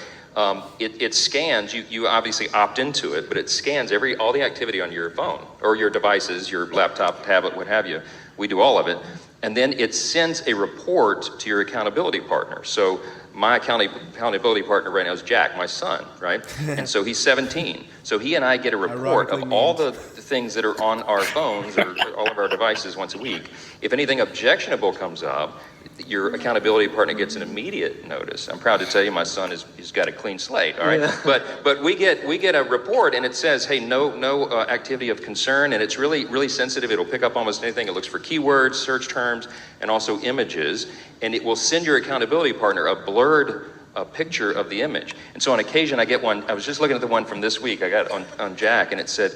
it scans. You obviously opt into it, but it scans all the activity on your phone or your devices, your laptop, tablet, what have you. We do all of it. And then it sends a report to your accountability partner. So my accountability partner right now is Jack, my son, right? And so he's 17. So he and I get a report of all the things that are on our phones or all of our devices once a week. If anything objectionable comes up, your accountability partner gets an immediate notice. I'm proud to tell you my son he's got a clean slate, all right? Yeah. But we get a report and it says, hey, no activity of concern, and it's really, really sensitive. It'll pick up almost anything. It looks for keywords, search terms, and also images, and it will send your accountability partner a blurred picture of the image. And so on occasion I get one. I was just looking at the one from this week I got on Jack, and it said,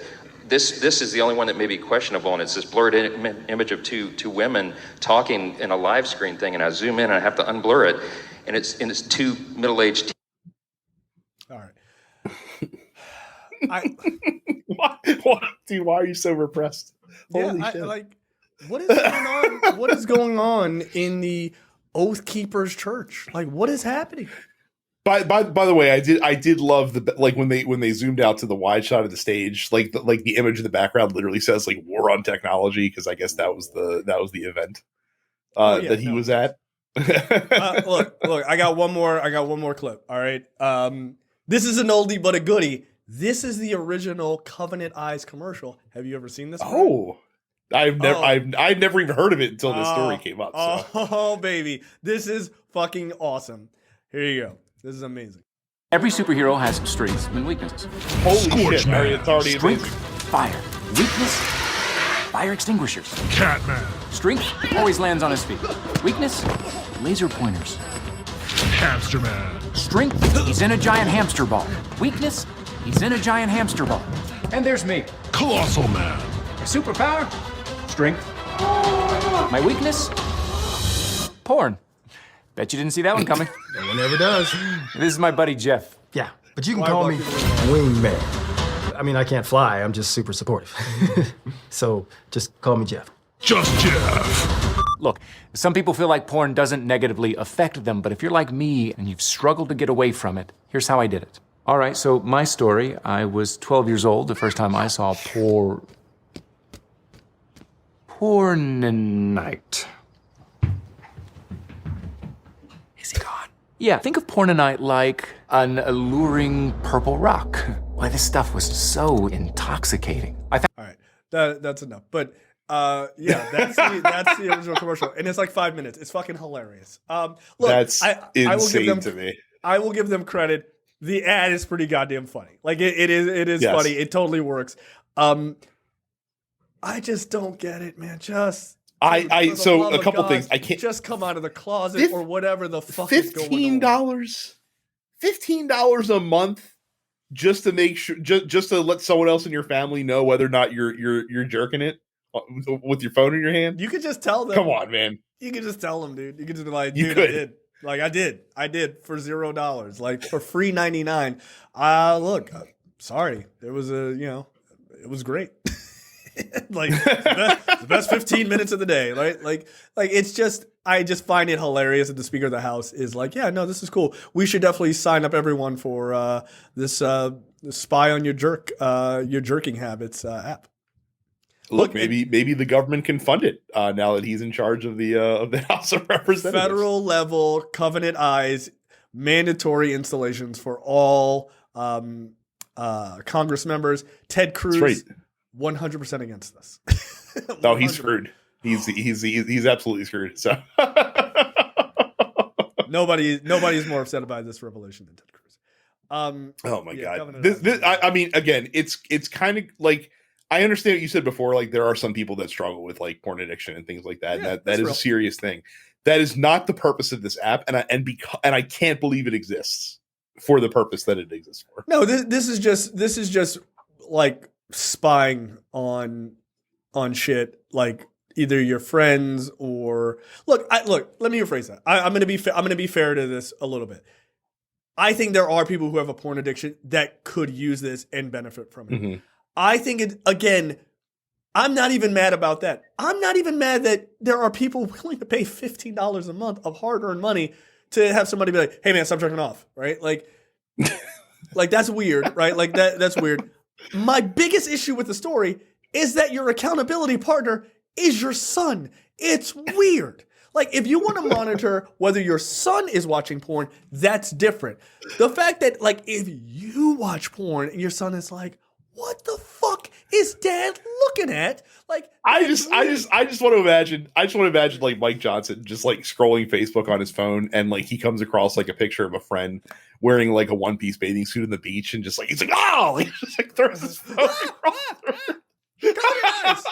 This is the only one that may be questionable, and it's this blurred image of two women talking in a live screen thing, and I zoom in and I have to unblur it, and it's two middle-aged. All right. Dude, why are you so repressed? Holy shit. What is going on? What is going on in the Oath Keepers Church? Like, what is happening? By the way, I did love when they zoomed out to the wide shot of the stage, the image in the background literally says like "War on Technology," because I guess that was the event that he was at. Look, I got one more clip. All right, this is an oldie but a goodie. This is the original Covenant Eyes commercial. Have you ever seen this? Oh. I've never even heard of it until this story came up. So. Oh, baby. This is fucking awesome. Here you go. This is amazing. Every superhero has strengths and weaknesses. Holy shit, Mary, it's already Strength, amazing. fire. Weakness, fire extinguishers. Catman. Strength, always lands on his feet. Weakness, laser pointers. Hamster Man. Strength, he's in a giant hamster ball. Weakness, he's in a giant hamster ball. And there's me. Colossal Man. My superpower, strength. My weakness, porn. Bet you didn't see that one coming. No one ever does. This is my buddy Jeff. Yeah, but you can call me Wingman. I mean, I can't fly. I'm just super supportive. So just call me Jeff. Just Jeff. Look, some people feel like porn doesn't negatively affect them, but if you're like me and you've struggled to get away from it, here's how I did it. All right, so my story, I was 12 years old the first time I saw Pornonite. Is he gone? Yeah, think of Pornonite like an alluring purple rock. Why, this stuff was so intoxicating. All right, that's enough. But yeah, that's the original commercial, and it's like 5 minutes. It's fucking hilarious. Look, That's insane I will give them, to me. I will give them credit. The ad is pretty goddamn funny. Like it is Yes. funny. It totally works. I just don't get it, man. Just for So the love a of couple God, things. I can't. just come out of the closet or whatever the fuck is going on. $15 a month just to make sure, just to let someone else in your family know whether or not you're jerking it with your phone in your hand. You could just tell them. Come on, man. You could just tell them, dude. You could just be like, You dude, could. I did. Like I did for $0. Like for free 99. Look, sorry. It was it was great. Like the best 15 minutes of the day, right? Like it's just, I just find it hilarious that the Speaker of the House is like, yeah, no, this is cool. We should definitely sign up everyone for this spy on your jerking habits app. Look, maybe the government can fund it now that he's in charge of the House of Representatives. Federal level Covenant Eyes mandatory installations for all Congress members. Ted Cruz, 100% against this. No, he's screwed. He's absolutely screwed. So nobody's more upset about this revelation than Ted Cruz. Oh my God! Covenant Eyes. I mean, again, it's kind of like, I understand what you said before. Like, there are some people that struggle with like porn addiction and things like that. Yeah, that is real. a serious thing. That is not the purpose of this app, and I can't believe it exists for the purpose that it exists for. No, this is just like spying on shit, like either your friends or look. Let me rephrase that. I'm gonna be fair to this a little bit. I think there are people who have a porn addiction that could use this and benefit from it. Mm-hmm. I think again, I'm not even mad about that. I'm not even mad that there are people willing to pay $15 a month of hard-earned money to have somebody be like, "Hey man, stop jerking off," right? Like that's weird, right? Like that's weird. My biggest issue with the story is that your accountability partner is your son. It's weird. Like, if you want to monitor whether your son is watching porn, that's different. The fact that, like, if you watch porn and your son is like, what the fuck is dad looking at? Like, I just want to imagine like Mike Johnson just like scrolling Facebook on his phone, and like he comes across like a picture of a friend wearing like a one-piece bathing suit on the beach, and just like he's like, oh, he just like throws his phone across.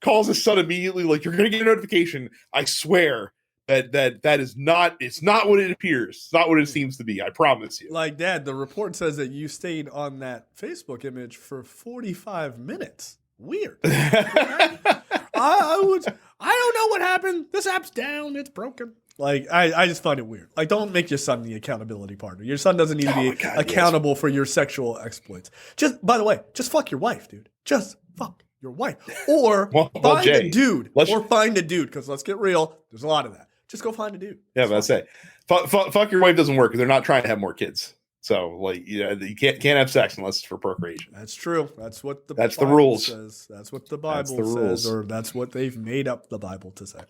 Calls his son immediately, like, you're gonna get a notification. I swear that is not, it's not what it appears. It's not what it seems to be. I promise you. Like, Dad, the report says that you stayed on that Facebook image for 45 minutes. Weird. I don't know what happened. This app's down. It's broken. Like, I just find it weird. Like, don't make your son the accountability partner. Your son doesn't need to be accountable for your sexual exploits. Just, by the way, just fuck your wife, dude. Just fuck your wife. Or find a dude. Find a dude, because let's get real. There's a lot of that. Just go find a dude. Yeah, but I say, fuck your wife doesn't work. They're not trying to have more kids. So, like, you can't have sex unless it's for procreation. That's true. That's what the Bible the rules says. That's what the Bible says, rules. or that's what they've made up the Bible to say.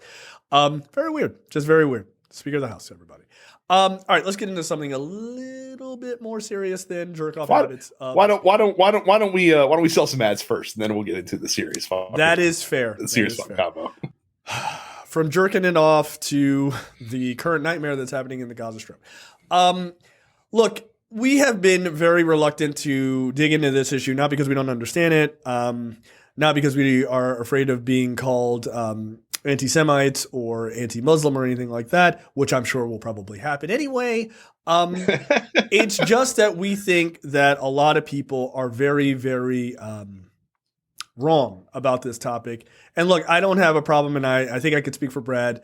Very weird. Just very weird. Speaker of the House, everybody. All right, let's get into something a little bit more serious than jerk off habits. Why don't we sell some ads first, and then we'll get into the serious fun. That is fair. The serious fun combo. From jerking it off to the current nightmare that's happening in the Gaza Strip. Look, we have been very reluctant to dig into this issue, not because we don't understand it, not because we are afraid of being called anti-Semites or anti-Muslim or anything like that, which I'm sure will probably happen anyway. It's just that we think that a lot of people are very, very wrong about this topic. And look, I don't have a problem, and I think I could speak for Brad.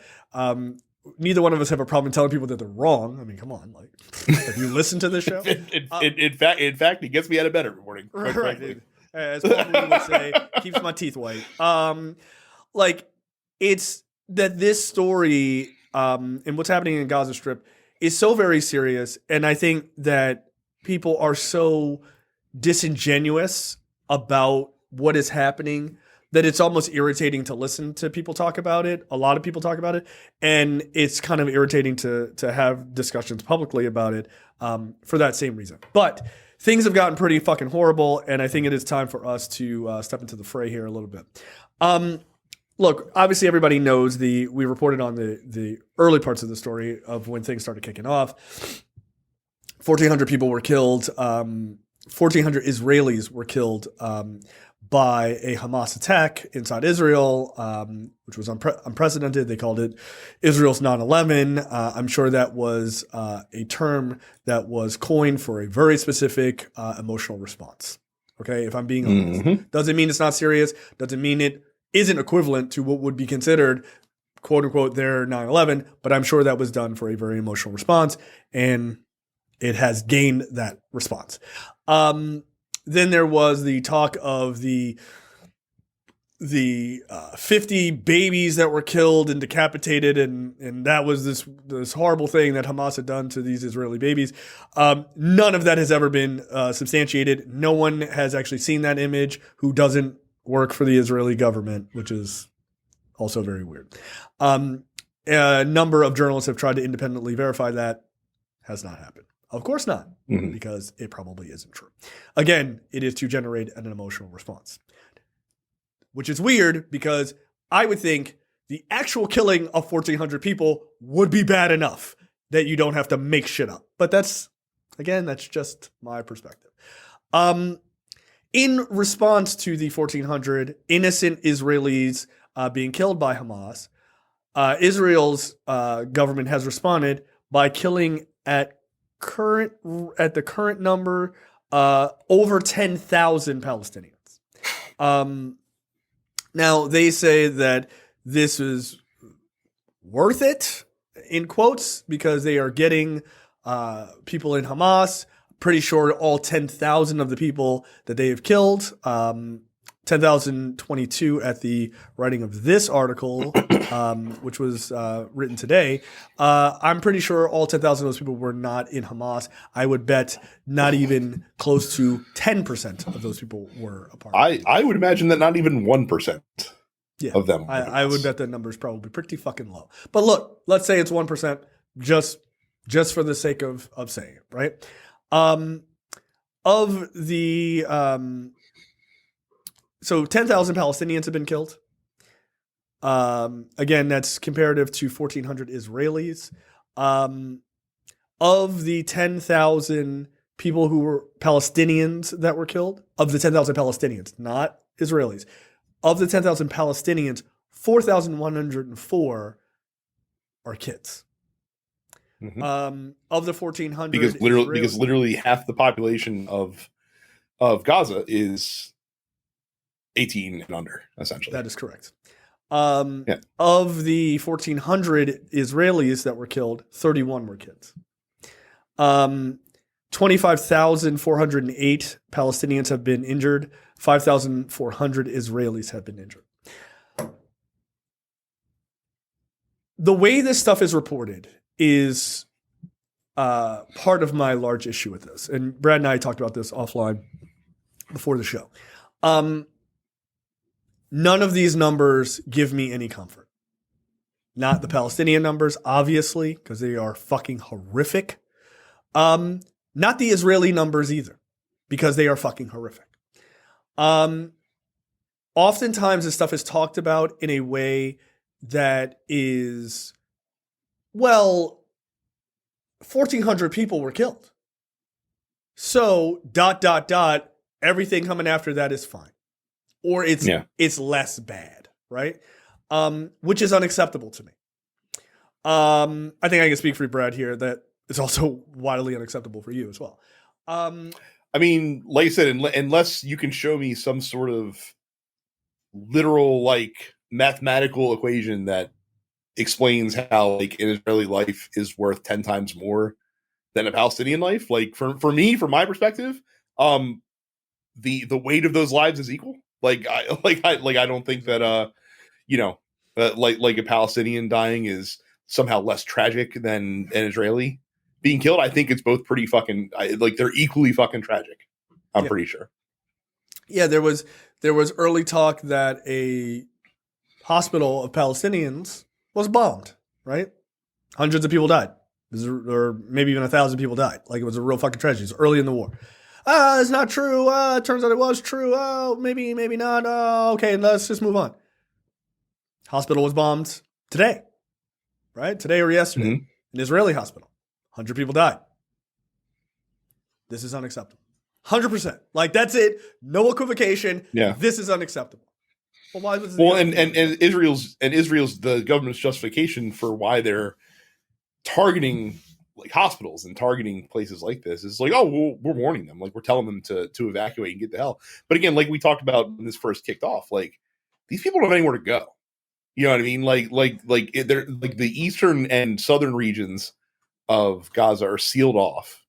neither one of us have a problem telling people that they're wrong. I mean, come on, like, have you listened to this show? In fact, it gets me out of bed every morning. Right, dude. As Paul Mooney would say, keeps my teeth white. Like, it's that this story and what's happening in Gaza Strip is so very serious, and I think that people are so disingenuous about what is happening that it's almost irritating to listen to people talk about it. A lot of people talk about it, and it's kind of irritating to have discussions publicly about it for that same reason. But things have gotten pretty fucking horrible, and I think it is time for us to step into the fray here a little bit. Look, obviously everybody knows we reported on the early parts of the story of when things started kicking off. 1,400 people were killed. 1,400 Israelis were killed by a Hamas attack inside Israel, which was unprecedented. They called it Israel's 9/11. I'm sure that was a term that was coined for a very specific emotional response. Okay, if I'm being honest. Doesn't mean it's not serious. Doesn't mean it isn't equivalent to what would be considered, quote unquote, their 9/11, but I'm sure that was done for a very emotional response, and it has gained that response. Then there was the talk of the 50 babies that were killed and decapitated, and that was this horrible thing that Hamas had done to these Israeli babies. None of that has ever been substantiated. No one has actually seen that image who doesn't work for the Israeli government, which is also very weird. A number of journalists have tried to independently verify that. Has not happened. Of course not, because it probably isn't true. Again, it is to generate an emotional response, which is weird because I would think the actual killing of 1,400 people would be bad enough that you don't have to make shit up. But that's just my perspective. In response to the 1,400 innocent Israelis being killed by Hamas, Israel's government has responded by killing at the current number over 10,000 Palestinians. Now they say that this is worth it in quotes because they are getting people in Hamas. Pretty sure all 10,000 of the people that they have killed, 10,022 at the writing of this article, which was written today. I'm pretty sure all 10,000 of those people were not in Hamas. I would bet not even close to 10% of those people were a part of it. I would imagine that not even 1% of them. I would bet that number is probably pretty fucking low. But look, let's say it's 1% just for the sake of saying it, right? Of the so 10,000 Palestinians have been killed. Again, that's comparative to 1,400 Israelis. Of the 10,000 people who were Palestinians that were killed, of the 10,000 Palestinians, not Israelis, of the 10,000 Palestinians, 4,104 are kids. Of the 1,400, because literally half the population of Gaza is 18 and under, essentially. That is correct. Of the 1,400 Israelis that were killed, 31 were kids. 25,408 Palestinians have been injured. 5,400 Israelis have been injured. The way this stuff is reported is part of my large issue with this. And Brad and I talked about this offline before the show. None of these numbers give me any comfort. Not the Palestinian numbers, obviously, because they are fucking horrific. Not the Israeli numbers either, because they are fucking horrific. Oftentimes this stuff is talked about in a way that is, well, 1,400 people were killed. So, ... everything coming after that is fine. Or it's less bad, right? Which is unacceptable to me. I think I can speak for Brad here that it's also widely unacceptable for you as well. I mean, like I said, unless you can show me some sort of literal, like, mathematical equation that explains how like an Israeli life is worth 10 times more than a Palestinian life. Like for me, from my perspective, the weight of those lives is equal. I don't think that like a Palestinian dying is somehow less tragic than an Israeli being killed. I think it's both pretty fucking they're equally fucking tragic. I'm pretty sure. Yeah, there was early talk that a hospital of Palestinians was bombed, right? Hundreds of people died. Or maybe even 1,000 people died. Like, it was a real fucking tragedy. It was early in the war. It's not true. It turns out it was true. Oh, maybe not. Okay, let's just move on. Hospital was bombed today, right? Today or yesterday. An Israeli hospital. 100 people died. This is unacceptable. 100%. Like, that's it. No equivocation. Yeah. This is unacceptable. Well, why was and Israel's the government's justification for why they're targeting like hospitals and targeting places like this is like, oh, we're warning them, like we're telling them to evacuate and get the hell. But again, like we talked about when this first kicked off, like these people don't have anywhere to go. You know what I mean? They're like the eastern and southern regions of Gaza are sealed off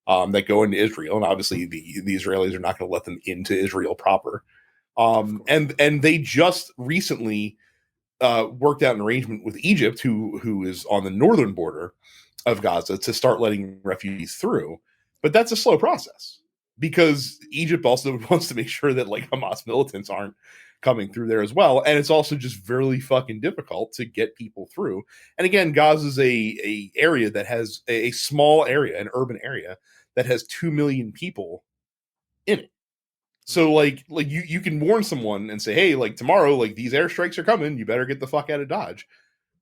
that go into Israel, and obviously the Israelis are not going to let them into Israel proper. And they just recently worked out an arrangement with Egypt, who is on the northern border of Gaza, to start letting refugees through. But that's a slow process because Egypt also wants to make sure that like Hamas militants aren't coming through there as well. And it's also just very fucking difficult to get people through. And again, Gaza is a area that has a small area, an urban area that has 2 million people in it. So like you can warn someone and say, hey, like tomorrow, like these airstrikes are coming, you better get the fuck out of Dodge.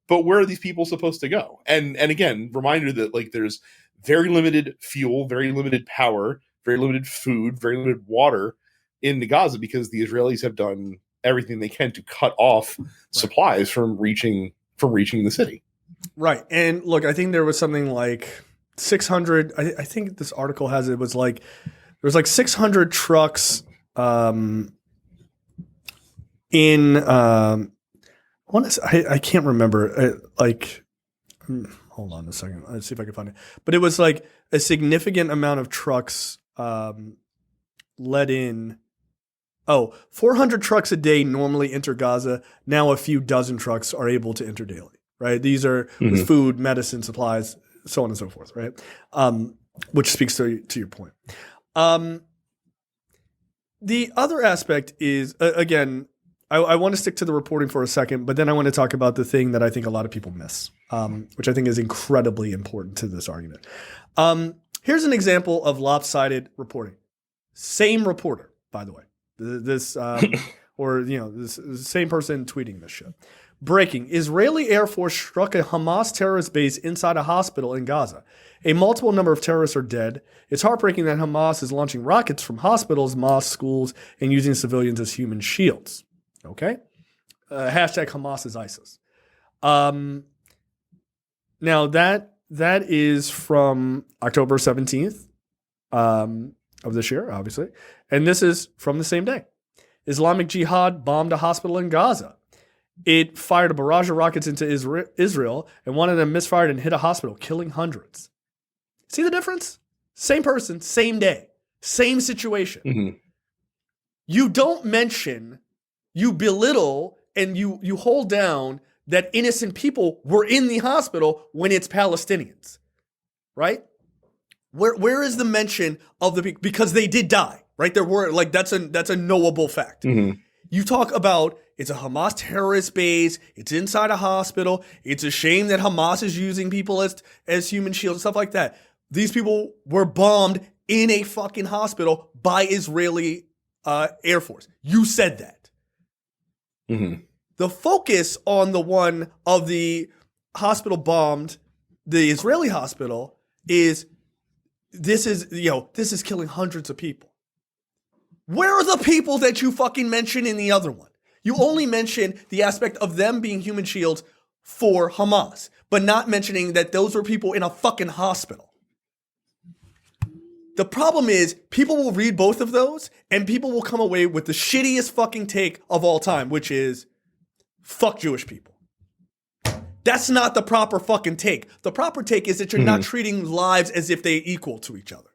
But where are these people supposed to go? And again, reminder that like there's very limited fuel, very limited power, very limited food, very limited water in Gaza because the Israelis have done everything they can to cut off supplies from reaching the city. Right. And look, I think there was something like 600. I think this article has it was like there was like 600 trucks in I can't remember. Hold on a second. Let's see if I can find it. But it was like a significant amount of trucks let in. 400 trucks a day normally enter Gaza. Now a few dozen trucks are able to enter daily, right? These are with food, medicine, supplies, so on and so forth, right? Which speaks to your point. The other aspect is, again, I want to stick to the reporting for a second, but then I want to talk about the thing that I think a lot of people miss, which I think is incredibly important to this argument. Here's an example of lopsided reporting. Same reporter, by the way. This same person tweeting this shit. Breaking: Israeli Air Force struck a Hamas terrorist base inside a hospital in Gaza. A multiple number of terrorists are dead. It's heartbreaking that Hamas is launching rockets from hospitals, mosques, schools, and using civilians as human shields. Okay? Hashtag Hamas is ISIS. Now that is from October 17th of this year, obviously. And this is from the same day. Islamic Jihad bombed a hospital in Gaza. It fired a barrage of rockets into Israel, and one of them misfired and hit a hospital, killing hundreds. See the difference? Same person, same day, same situation. Mm-hmm. You don't mention, you belittle, and you hold down that innocent people were in the hospital when it's Palestinians, right? Where is the mention of the people? Because they did die, right? There were, like, that's a knowable fact. Mm-hmm. You talk about it's a Hamas terrorist base. It's inside a hospital. It's a shame that Hamas is using people as human shields and stuff like that. These people were bombed in a fucking hospital by Israeli Air Force. You said that. Mm-hmm. The focus on the one of the hospital bombed, the Israeli hospital, is this is killing hundreds of people. Where are the people that you fucking mention in the other one? You only mention the aspect of them being human shields for Hamas, but not mentioning that those are people in a fucking hospital. The problem is people will read both of those and people will come away with the shittiest fucking take of all time, which is fuck Jewish people. That's not the proper fucking take. The proper take is that you're not treating lives as if they equal to each other.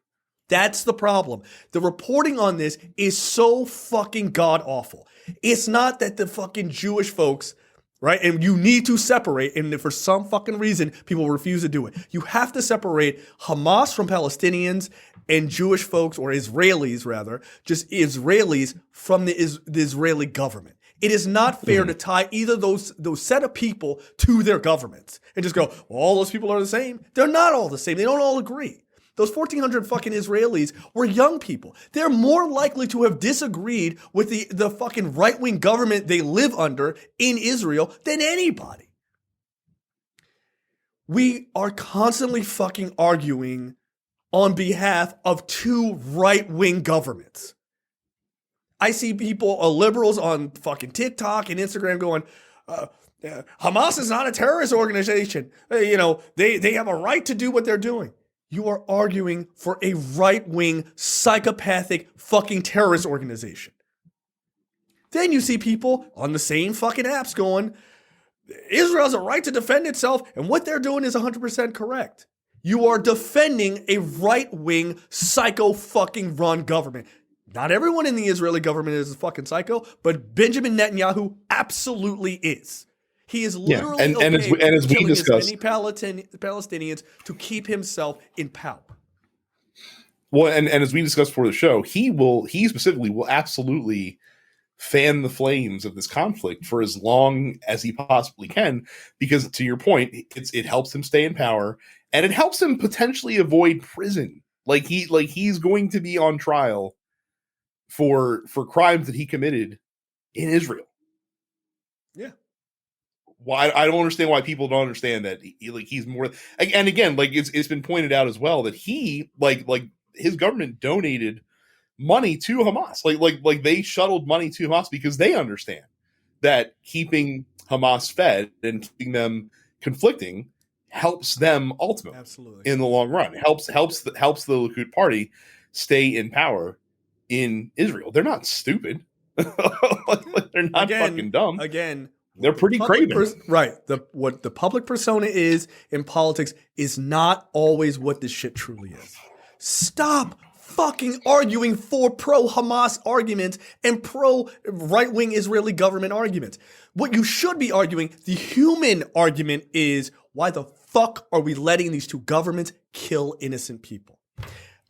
That's the problem. The reporting on this is so fucking god awful. It's not that the fucking Jewish folks, right? And you need to separate, and for some fucking reason, people refuse to do it. You have to separate Hamas from Palestinians and Jewish folks, or Israelis rather, just Israelis from the Israeli government. It is not fair to tie either those set of people to their governments and just go, well, all those people are the same. They're not all the same. They don't all agree. Those 1,400 fucking Israelis were young people. They're more likely to have disagreed with the fucking right-wing government they live under in Israel than anybody. We are constantly fucking arguing on behalf of two right-wing governments. I see people, liberals on fucking TikTok and Instagram going, Hamas is not a terrorist organization. They have a right to do what they're doing. You are arguing for a right-wing, psychopathic fucking terrorist organization. Then you see people on the same fucking apps going, Israel has a right to defend itself, and what they're doing is 100% correct. You are defending a right-wing, psycho fucking run government. Not everyone in the Israeli government is a fucking psycho, but Benjamin Netanyahu absolutely is. He is literally and as we discussed, as many Palestinians to keep himself in power. Well, and as we discussed before the show, he specifically will absolutely fan the flames of this conflict for as long as he possibly can, because to your point, it helps him stay in power, and it helps him potentially avoid prison. He's going to be on trial for crimes that he committed in Israel. Yeah. Why I don't understand why people don't understand that he's more. And again, it's been pointed out as well that he his government donated money to Hamas. Like they shuttled money to Hamas because they understand that keeping Hamas fed and keeping them conflicting helps them ultimately, absolutely, in the long run. Helps the Likud party stay in power in Israel. They're not stupid. They're not fucking dumb. Again, they're pretty craven. Right. What the public persona is in politics is not always what this shit truly is. Stop fucking arguing for pro-Hamas arguments and pro-right-wing Israeli government arguments. What you should be arguing, the human argument, is why the fuck are we letting these two governments kill innocent people?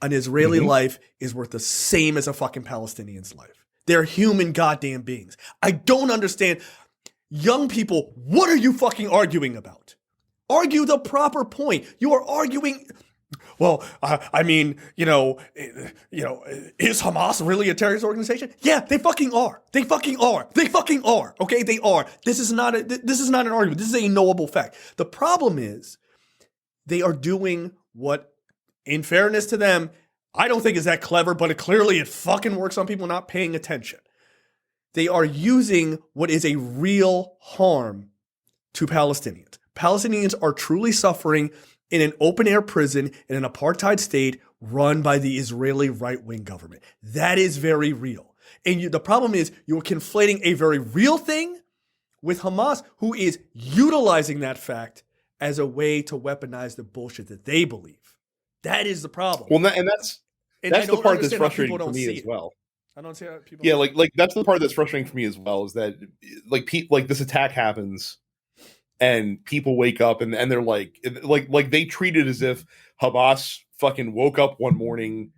An Israeli life is worth the same as a fucking Palestinian's life. They're human goddamn beings. I don't understand. Young people, what are you fucking arguing about? Argue the proper point. You are arguing. Well, is Hamas really a terrorist organization? Yeah, they fucking are. They fucking are. They fucking are. Okay, they are. This is not an argument. This is a knowable fact. The problem is they are doing what, in fairness to them, I don't think is that clever, but clearly it fucking works on people not paying attention. They are using what is a real harm to Palestinians. Palestinians are truly suffering in an open-air prison in an apartheid state run by the Israeli right-wing government. That is very real. And the problem is you're conflating a very real thing with Hamas, who is utilizing that fact as a way to weaponize the bullshit that they believe. That is the problem. Well, that's the part that's frustrating for me as well. I don't see how people. Yeah, like that's the part that's frustrating for me as well, is that this attack happens and people wake up and they're like they treat it as if Hamas fucking woke up one morning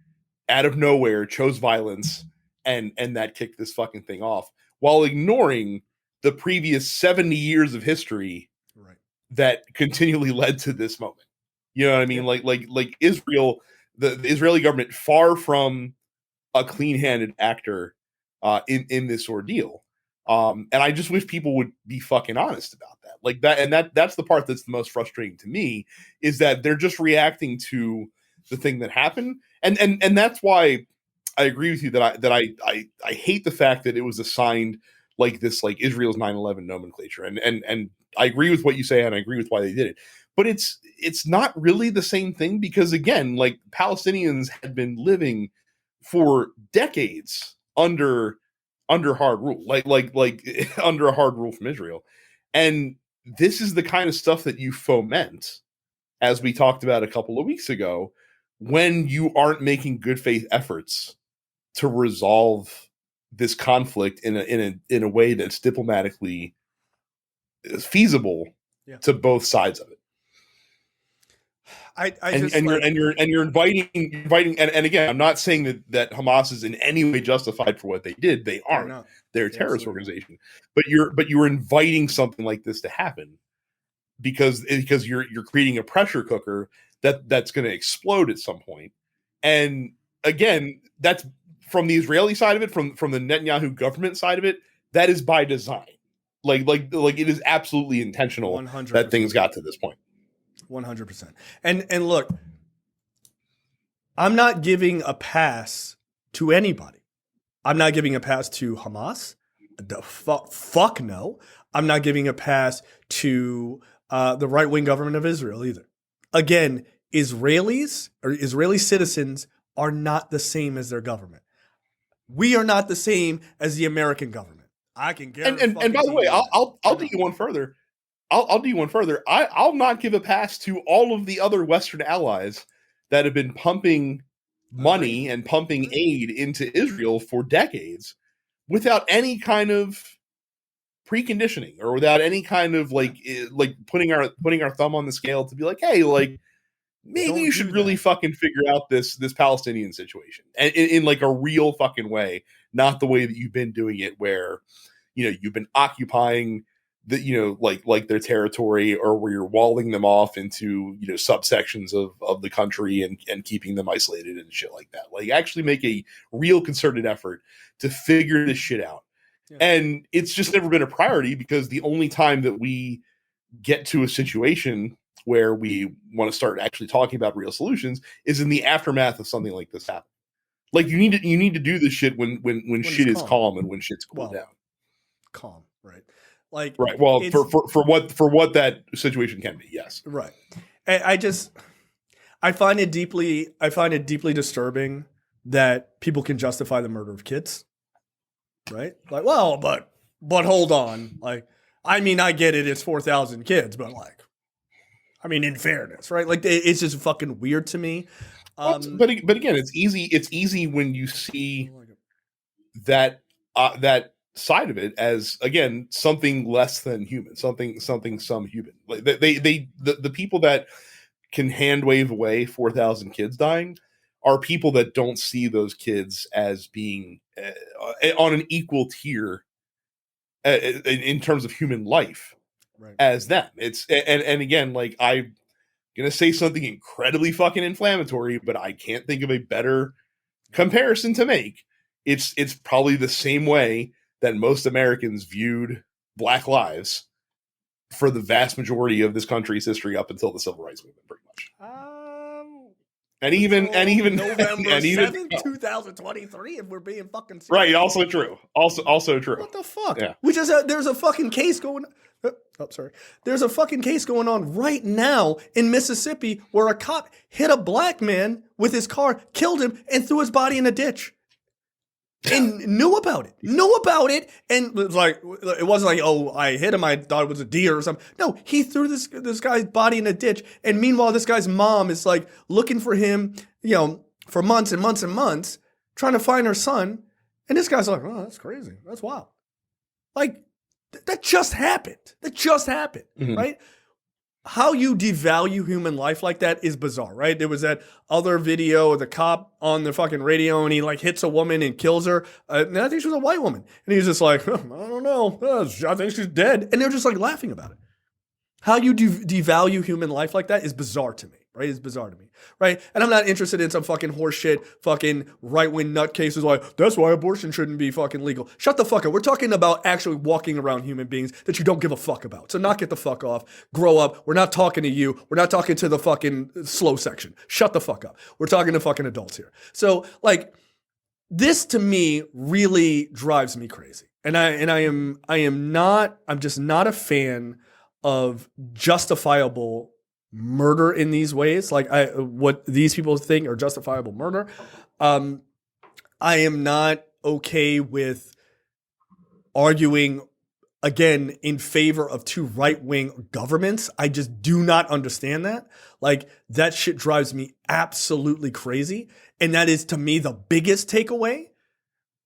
out of nowhere, chose violence, and that kicked this fucking thing off, while ignoring the previous 70 years of history that continually led to this moment. You know what I mean? Yeah. Like Israel, the Israeli government, far from a clean-handed actor in this ordeal. And I just wish people would be fucking honest about that. Like that, and that's the part that's the most frustrating to me, is that they're just reacting to the thing that happened. And that's why I agree with you that I hate the fact that it was assigned like this, like Israel's 9/11 nomenclature. And I agree with what you say, and I agree with why they did it. But it's not really the same thing, because again, like, Palestinians had been living for decades under hard rule, like under a hard rule from Israel, and this is the kind of stuff that you foment, as we talked about a couple of weeks ago, when you aren't making good faith efforts to resolve this conflict in a way that's diplomatically feasible to both sides of it. You're inviting and again, I'm not saying that Hamas is in any way justified for what they did. They aren't. They're a terrorist organization. But you're inviting something like this to happen because you're creating a pressure cooker that's going to explode at some point. And again, that's from the Israeli side of it, from the Netanyahu government side of it, that is by design. Like it is absolutely intentional 100%. That things got to this point. 100%. And look, I'm not giving a pass to anybody. I'm not giving a pass to Hamas. The fuck no. I'm not giving a pass to the right-wing government of Israel either. Again, Israelis or Israeli citizens are not the same as their government. We are not the same as the American government. I can guarantee. And by the way, I'll do you one further. I'll do you one further. I'll not give a pass to all of the other Western allies that have been pumping money and pumping aid into Israel for decades without any kind of preconditioning or without any kind of like putting our thumb on the scale to be like, hey, like maybe you should really fucking figure out this Palestinian situation and in like a real fucking way, not the way that you've been doing it where, you know, you've been occupying the, you know, like their territory or where you're walling them off into, you know, subsections of the country and keeping them isolated and shit like that. Like actually make a real concerted effort to figure this shit out. Yeah. And it's just never been a priority because the only time that we get to a situation where we want to start actually talking about real solutions is in the aftermath of something like this happening. Like you need to do this shit when shit is calm and when shit's cooled down. Calm, right? Like right. Well, for what that situation can be, yes. Right. I find it deeply disturbing that people can justify the murder of kids. Right? Like, well, but hold on. Like, I mean, I get it. It's 4,000 kids, but like, I mean, in fairness, right? Like, it's just fucking weird to me. But again, it's easy. It's easy when you see that side of it as again something less than human, some human. Like the people that can hand wave away 4,000 kids dying are people that don't see those kids as being on an equal tier in terms of human life as them. It's and again, like I'm gonna say something incredibly fucking inflammatory, but I can't think of a better comparison to make. It's probably the same way that most Americans viewed Black lives for the vast majority of this country's history up until the Civil Rights Movement, pretty much. And even November 7th, 2023, if we're being fucking serious. Right, also true. Also true. What the fuck? Yeah. There's a fucking case going There's a fucking case going on right now in Mississippi where a cop hit a black man with his car, killed him, and threw his body in a ditch. And knew about it, and it was like, it wasn't like, oh, I hit him, I thought it was a deer or something. No, he threw this guy's body in a ditch, and meanwhile, this guy's mom is like looking for him, you know, for months and months and months, trying to find her son, and this guy's like, oh, that's crazy, that's wild. Like, that just happened. Mm-hmm. Right? How you devalue human life like that is bizarre, right? There was that other video of the cop on the fucking radio and he like hits a woman and kills her. And I think she was a white woman. And he's just like, I don't know. I think she's dead. And they're just like laughing about it. How you devalue human life like that is bizarre to me, right? It's bizarre to me, right? And I'm not interested in some fucking horseshit, fucking right-wing nutcases like, that's why abortion shouldn't be fucking legal. Shut the fuck up. We're talking about actually walking around human beings that you don't give a fuck about. So knock it the fuck off. Grow up. We're not talking to you. We're not talking to the fucking slow section. Shut the fuck up. We're talking to fucking adults here. So like, this to me really drives me crazy. And I'm just not a fan of justifiable murder in these ways, like what these people think are justifiable murder. I am not okay with arguing again, in favor of two right-wing governments. I just do not understand that. Like, that shit drives me absolutely crazy. And that is, to me, the biggest takeaway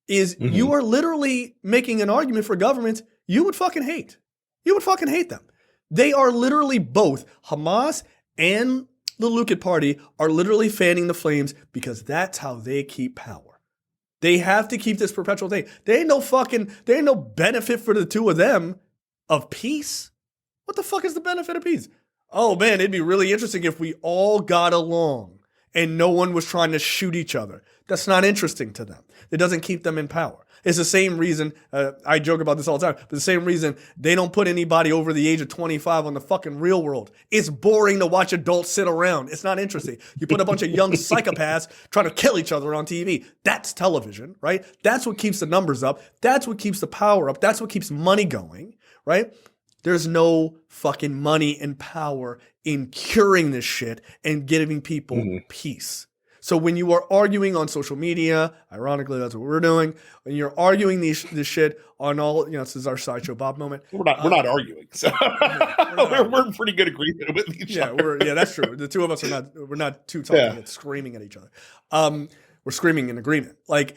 is you are literally making an argument for governments you would fucking hate. You would fucking hate them. They are literally both, Hamas and the Likud Party are literally fanning the flames because that's how they keep power. They have to keep this perpetual thing. There ain't no benefit for the two of them of peace. What the fuck is the benefit of peace? Oh man, it'd be really interesting if we all got along and no one was trying to shoot each other. That's not interesting to them. It doesn't keep them in power. It's the same reason, I joke about this all the time, but the same reason they don't put anybody over the age of 25 on the fucking real world. It's boring to watch adults sit around. It's not interesting. You put a bunch of young psychopaths trying to kill each other on TV. That's television, right? That's what keeps the numbers up. That's what keeps the power up. That's what keeps money going, right? There's no fucking money and power in curing this shit and giving people peace. So when you are arguing on social media, ironically, that's what we're doing. When you're arguing this shit on all, this is our Sideshow Bob moment. We're not arguing. So we're in pretty good agreement with each other. Yeah, that's true. The two of us we're not too talking and screaming at each other. We're screaming in agreement. Like,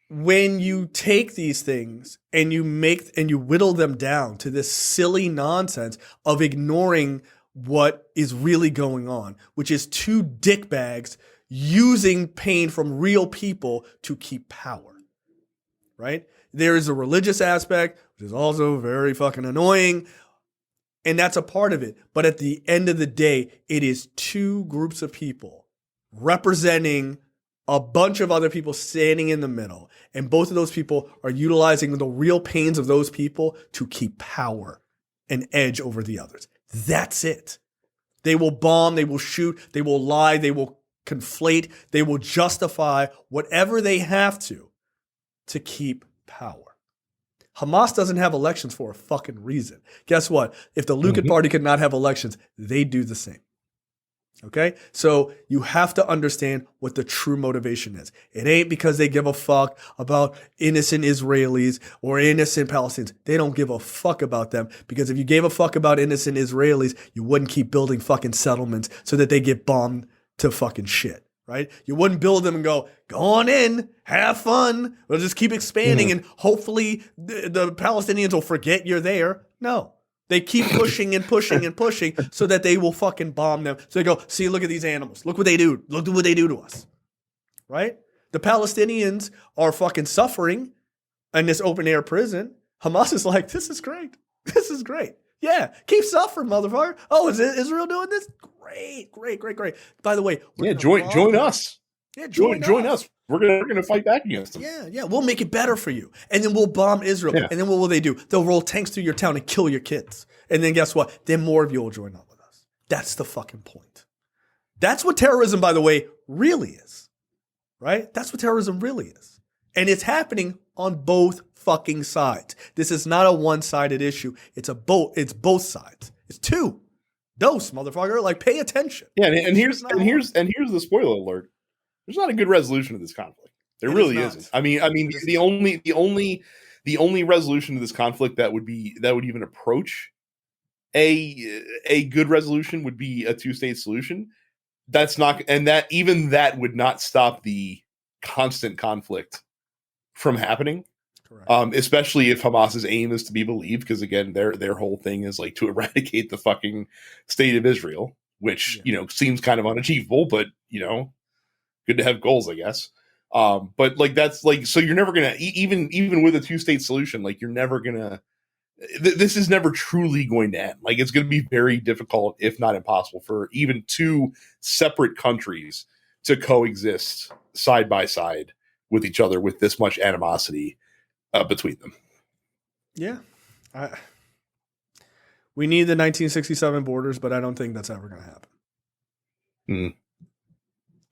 when you take these things and you whittle them down to this silly nonsense of ignoring what is really going on, which is two dickbags using pain from real people to keep power, right? There is a religious aspect, which is also very fucking annoying, and that's a part of it. But at the end of the day, it is two groups of people representing a bunch of other people standing in the middle, and both of those people are utilizing the real pains of those people to keep power and edge over the others. That's it. They will bomb, they will shoot, they will lie, they will conflate, they will justify whatever they have to keep power. Hamas doesn't have elections for a fucking reason. Guess what? If the Likud Party could not have elections, they do the same. Okay? So you have to understand what the true motivation is. It ain't because they give a fuck about innocent Israelis or innocent Palestinians. They don't give a fuck about them, because if you gave a fuck about innocent Israelis, you wouldn't keep building fucking settlements so that they get bombed to fucking shit, right? You wouldn't build them and go on in, have fun. We'll just keep expanding and hopefully the Palestinians will forget you're there. No. They keep pushing and pushing and pushing so that they will fucking bomb them. So they go, see, look at these animals. Look what they do. Look what they do to us. Right? The Palestinians are fucking suffering in this open air prison. Hamas is like, this is great. This is great. Yeah, keep suffering, motherfucker. Oh, is Israel doing this? Great. By the way, join us. Yeah, join us. We're gonna fight back against them. Yeah. We'll make it better for you, and then we'll bomb Israel. Yeah. And then what will they do? They'll roll tanks through your town and kill your kids. And then guess what? Then more of you will join up with us. That's the fucking point. That's what terrorism, by the way, really is. Right? That's what terrorism really is, and it's happening on both fucking sides. This is not a one-sided issue. It's both sides. It's two. Dose, motherfucker. Like, pay attention. Yeah, and here's the spoiler alert. There's not a good resolution to this conflict. There really isn't. I mean, the only resolution to this conflict that would even approach a good resolution would be a two-state solution. That's not, and that would not stop the constant conflict from happening. Correct. Especially if Hamas's aim is to be believed, because again, their whole thing is like to eradicate the fucking state of Israel, which seems kind of unachievable, but good to have goals, I guess. But like that's like, so you're never gonna even with a two-state solution, like you're never gonna. This is never truly going to end. Like, it's going to be very difficult, if not impossible, for even two separate countries to coexist side by side with each other with this much animosity between them. Yeah, we need the 1967 borders, but I don't think that's ever going to happen.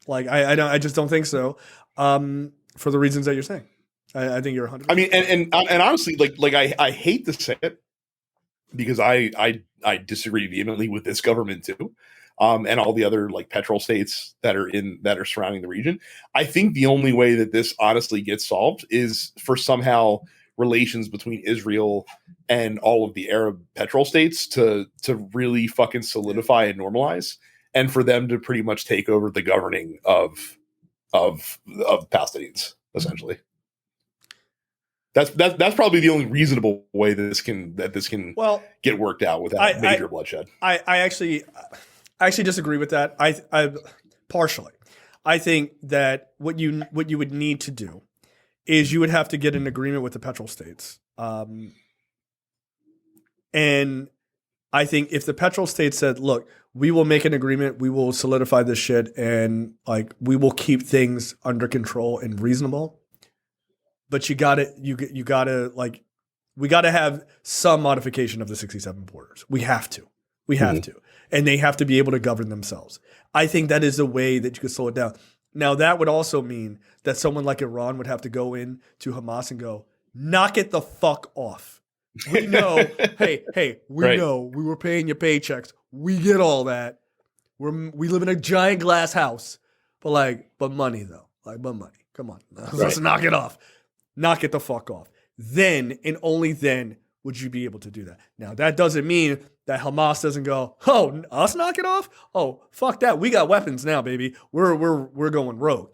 Like, I just don't think so. For the reasons that you're saying. I think you're 100%. I mean, and honestly, like I hate to say it because I disagree vehemently with this government too, and all the other like petrol states that are surrounding the region. I think the only way that this honestly gets solved is for somehow relations between Israel and all of the Arab petrol states to really fucking solidify and normalize, and for them to pretty much take over the governing of Palestinians, essentially. That's probably the only reasonable way that this can get worked out without major bloodshed. I actually disagree with that. I partially. I think that what you would need to do is you would have to get an agreement with the petrol states. And I think if the petrol states said, look, we will make an agreement, we will solidify this shit, and like we will keep things under control and reasonable. But we gotta have some modification of the 67 borders. We have to. And they have to be able to govern themselves. I think that is a way that you could slow it down. Now, that would also mean that someone like Iran would have to go in to Hamas and go, knock it the fuck off. We know, we know we were paying your paychecks. We get all that. We live in a giant glass house. But money though. But money. Come on. Let's knock it off. Knock it the fuck off. Then and only then would you be able to do that. Now, that doesn't mean that Hamas doesn't go, oh, us knock it off? Oh, fuck that. We got weapons now, baby. We're going rogue.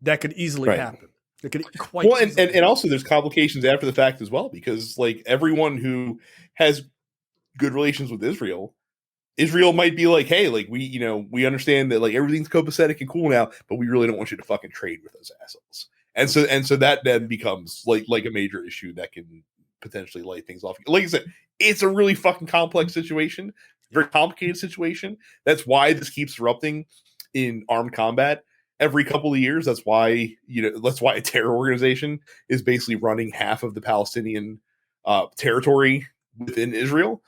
That could easily happen. It could quite easily and also there's complications after the fact as well, because like everyone who has good relations with Israel might be like, hey, like we understand that like everything's copacetic and cool now, but we really don't want you to fucking trade with those assholes. And so that then becomes like a major issue that can potentially light things off. Like I said, it's a really fucking complex situation, very complicated situation. That's why this keeps erupting in armed combat every couple of years. That's why a terror organization is basically running half of the Palestinian territory within Israel.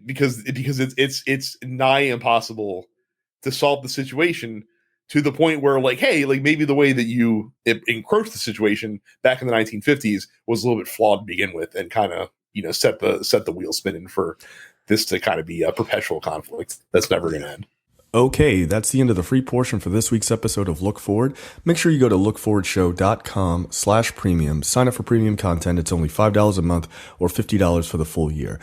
Because it's nigh impossible to solve the situation to the point where, like, hey, like maybe the way that you encroached the situation back in the 1950s was a little bit flawed to begin with, and kind of set the wheel spinning for this to kind of be a perpetual conflict that's never going to end. Okay, that's the end of the free portion for this week's episode of Look Forward. Make sure you go to lookforwardshow.com/premium. Sign up for premium content. It's only $5 a month or $50 for the full year.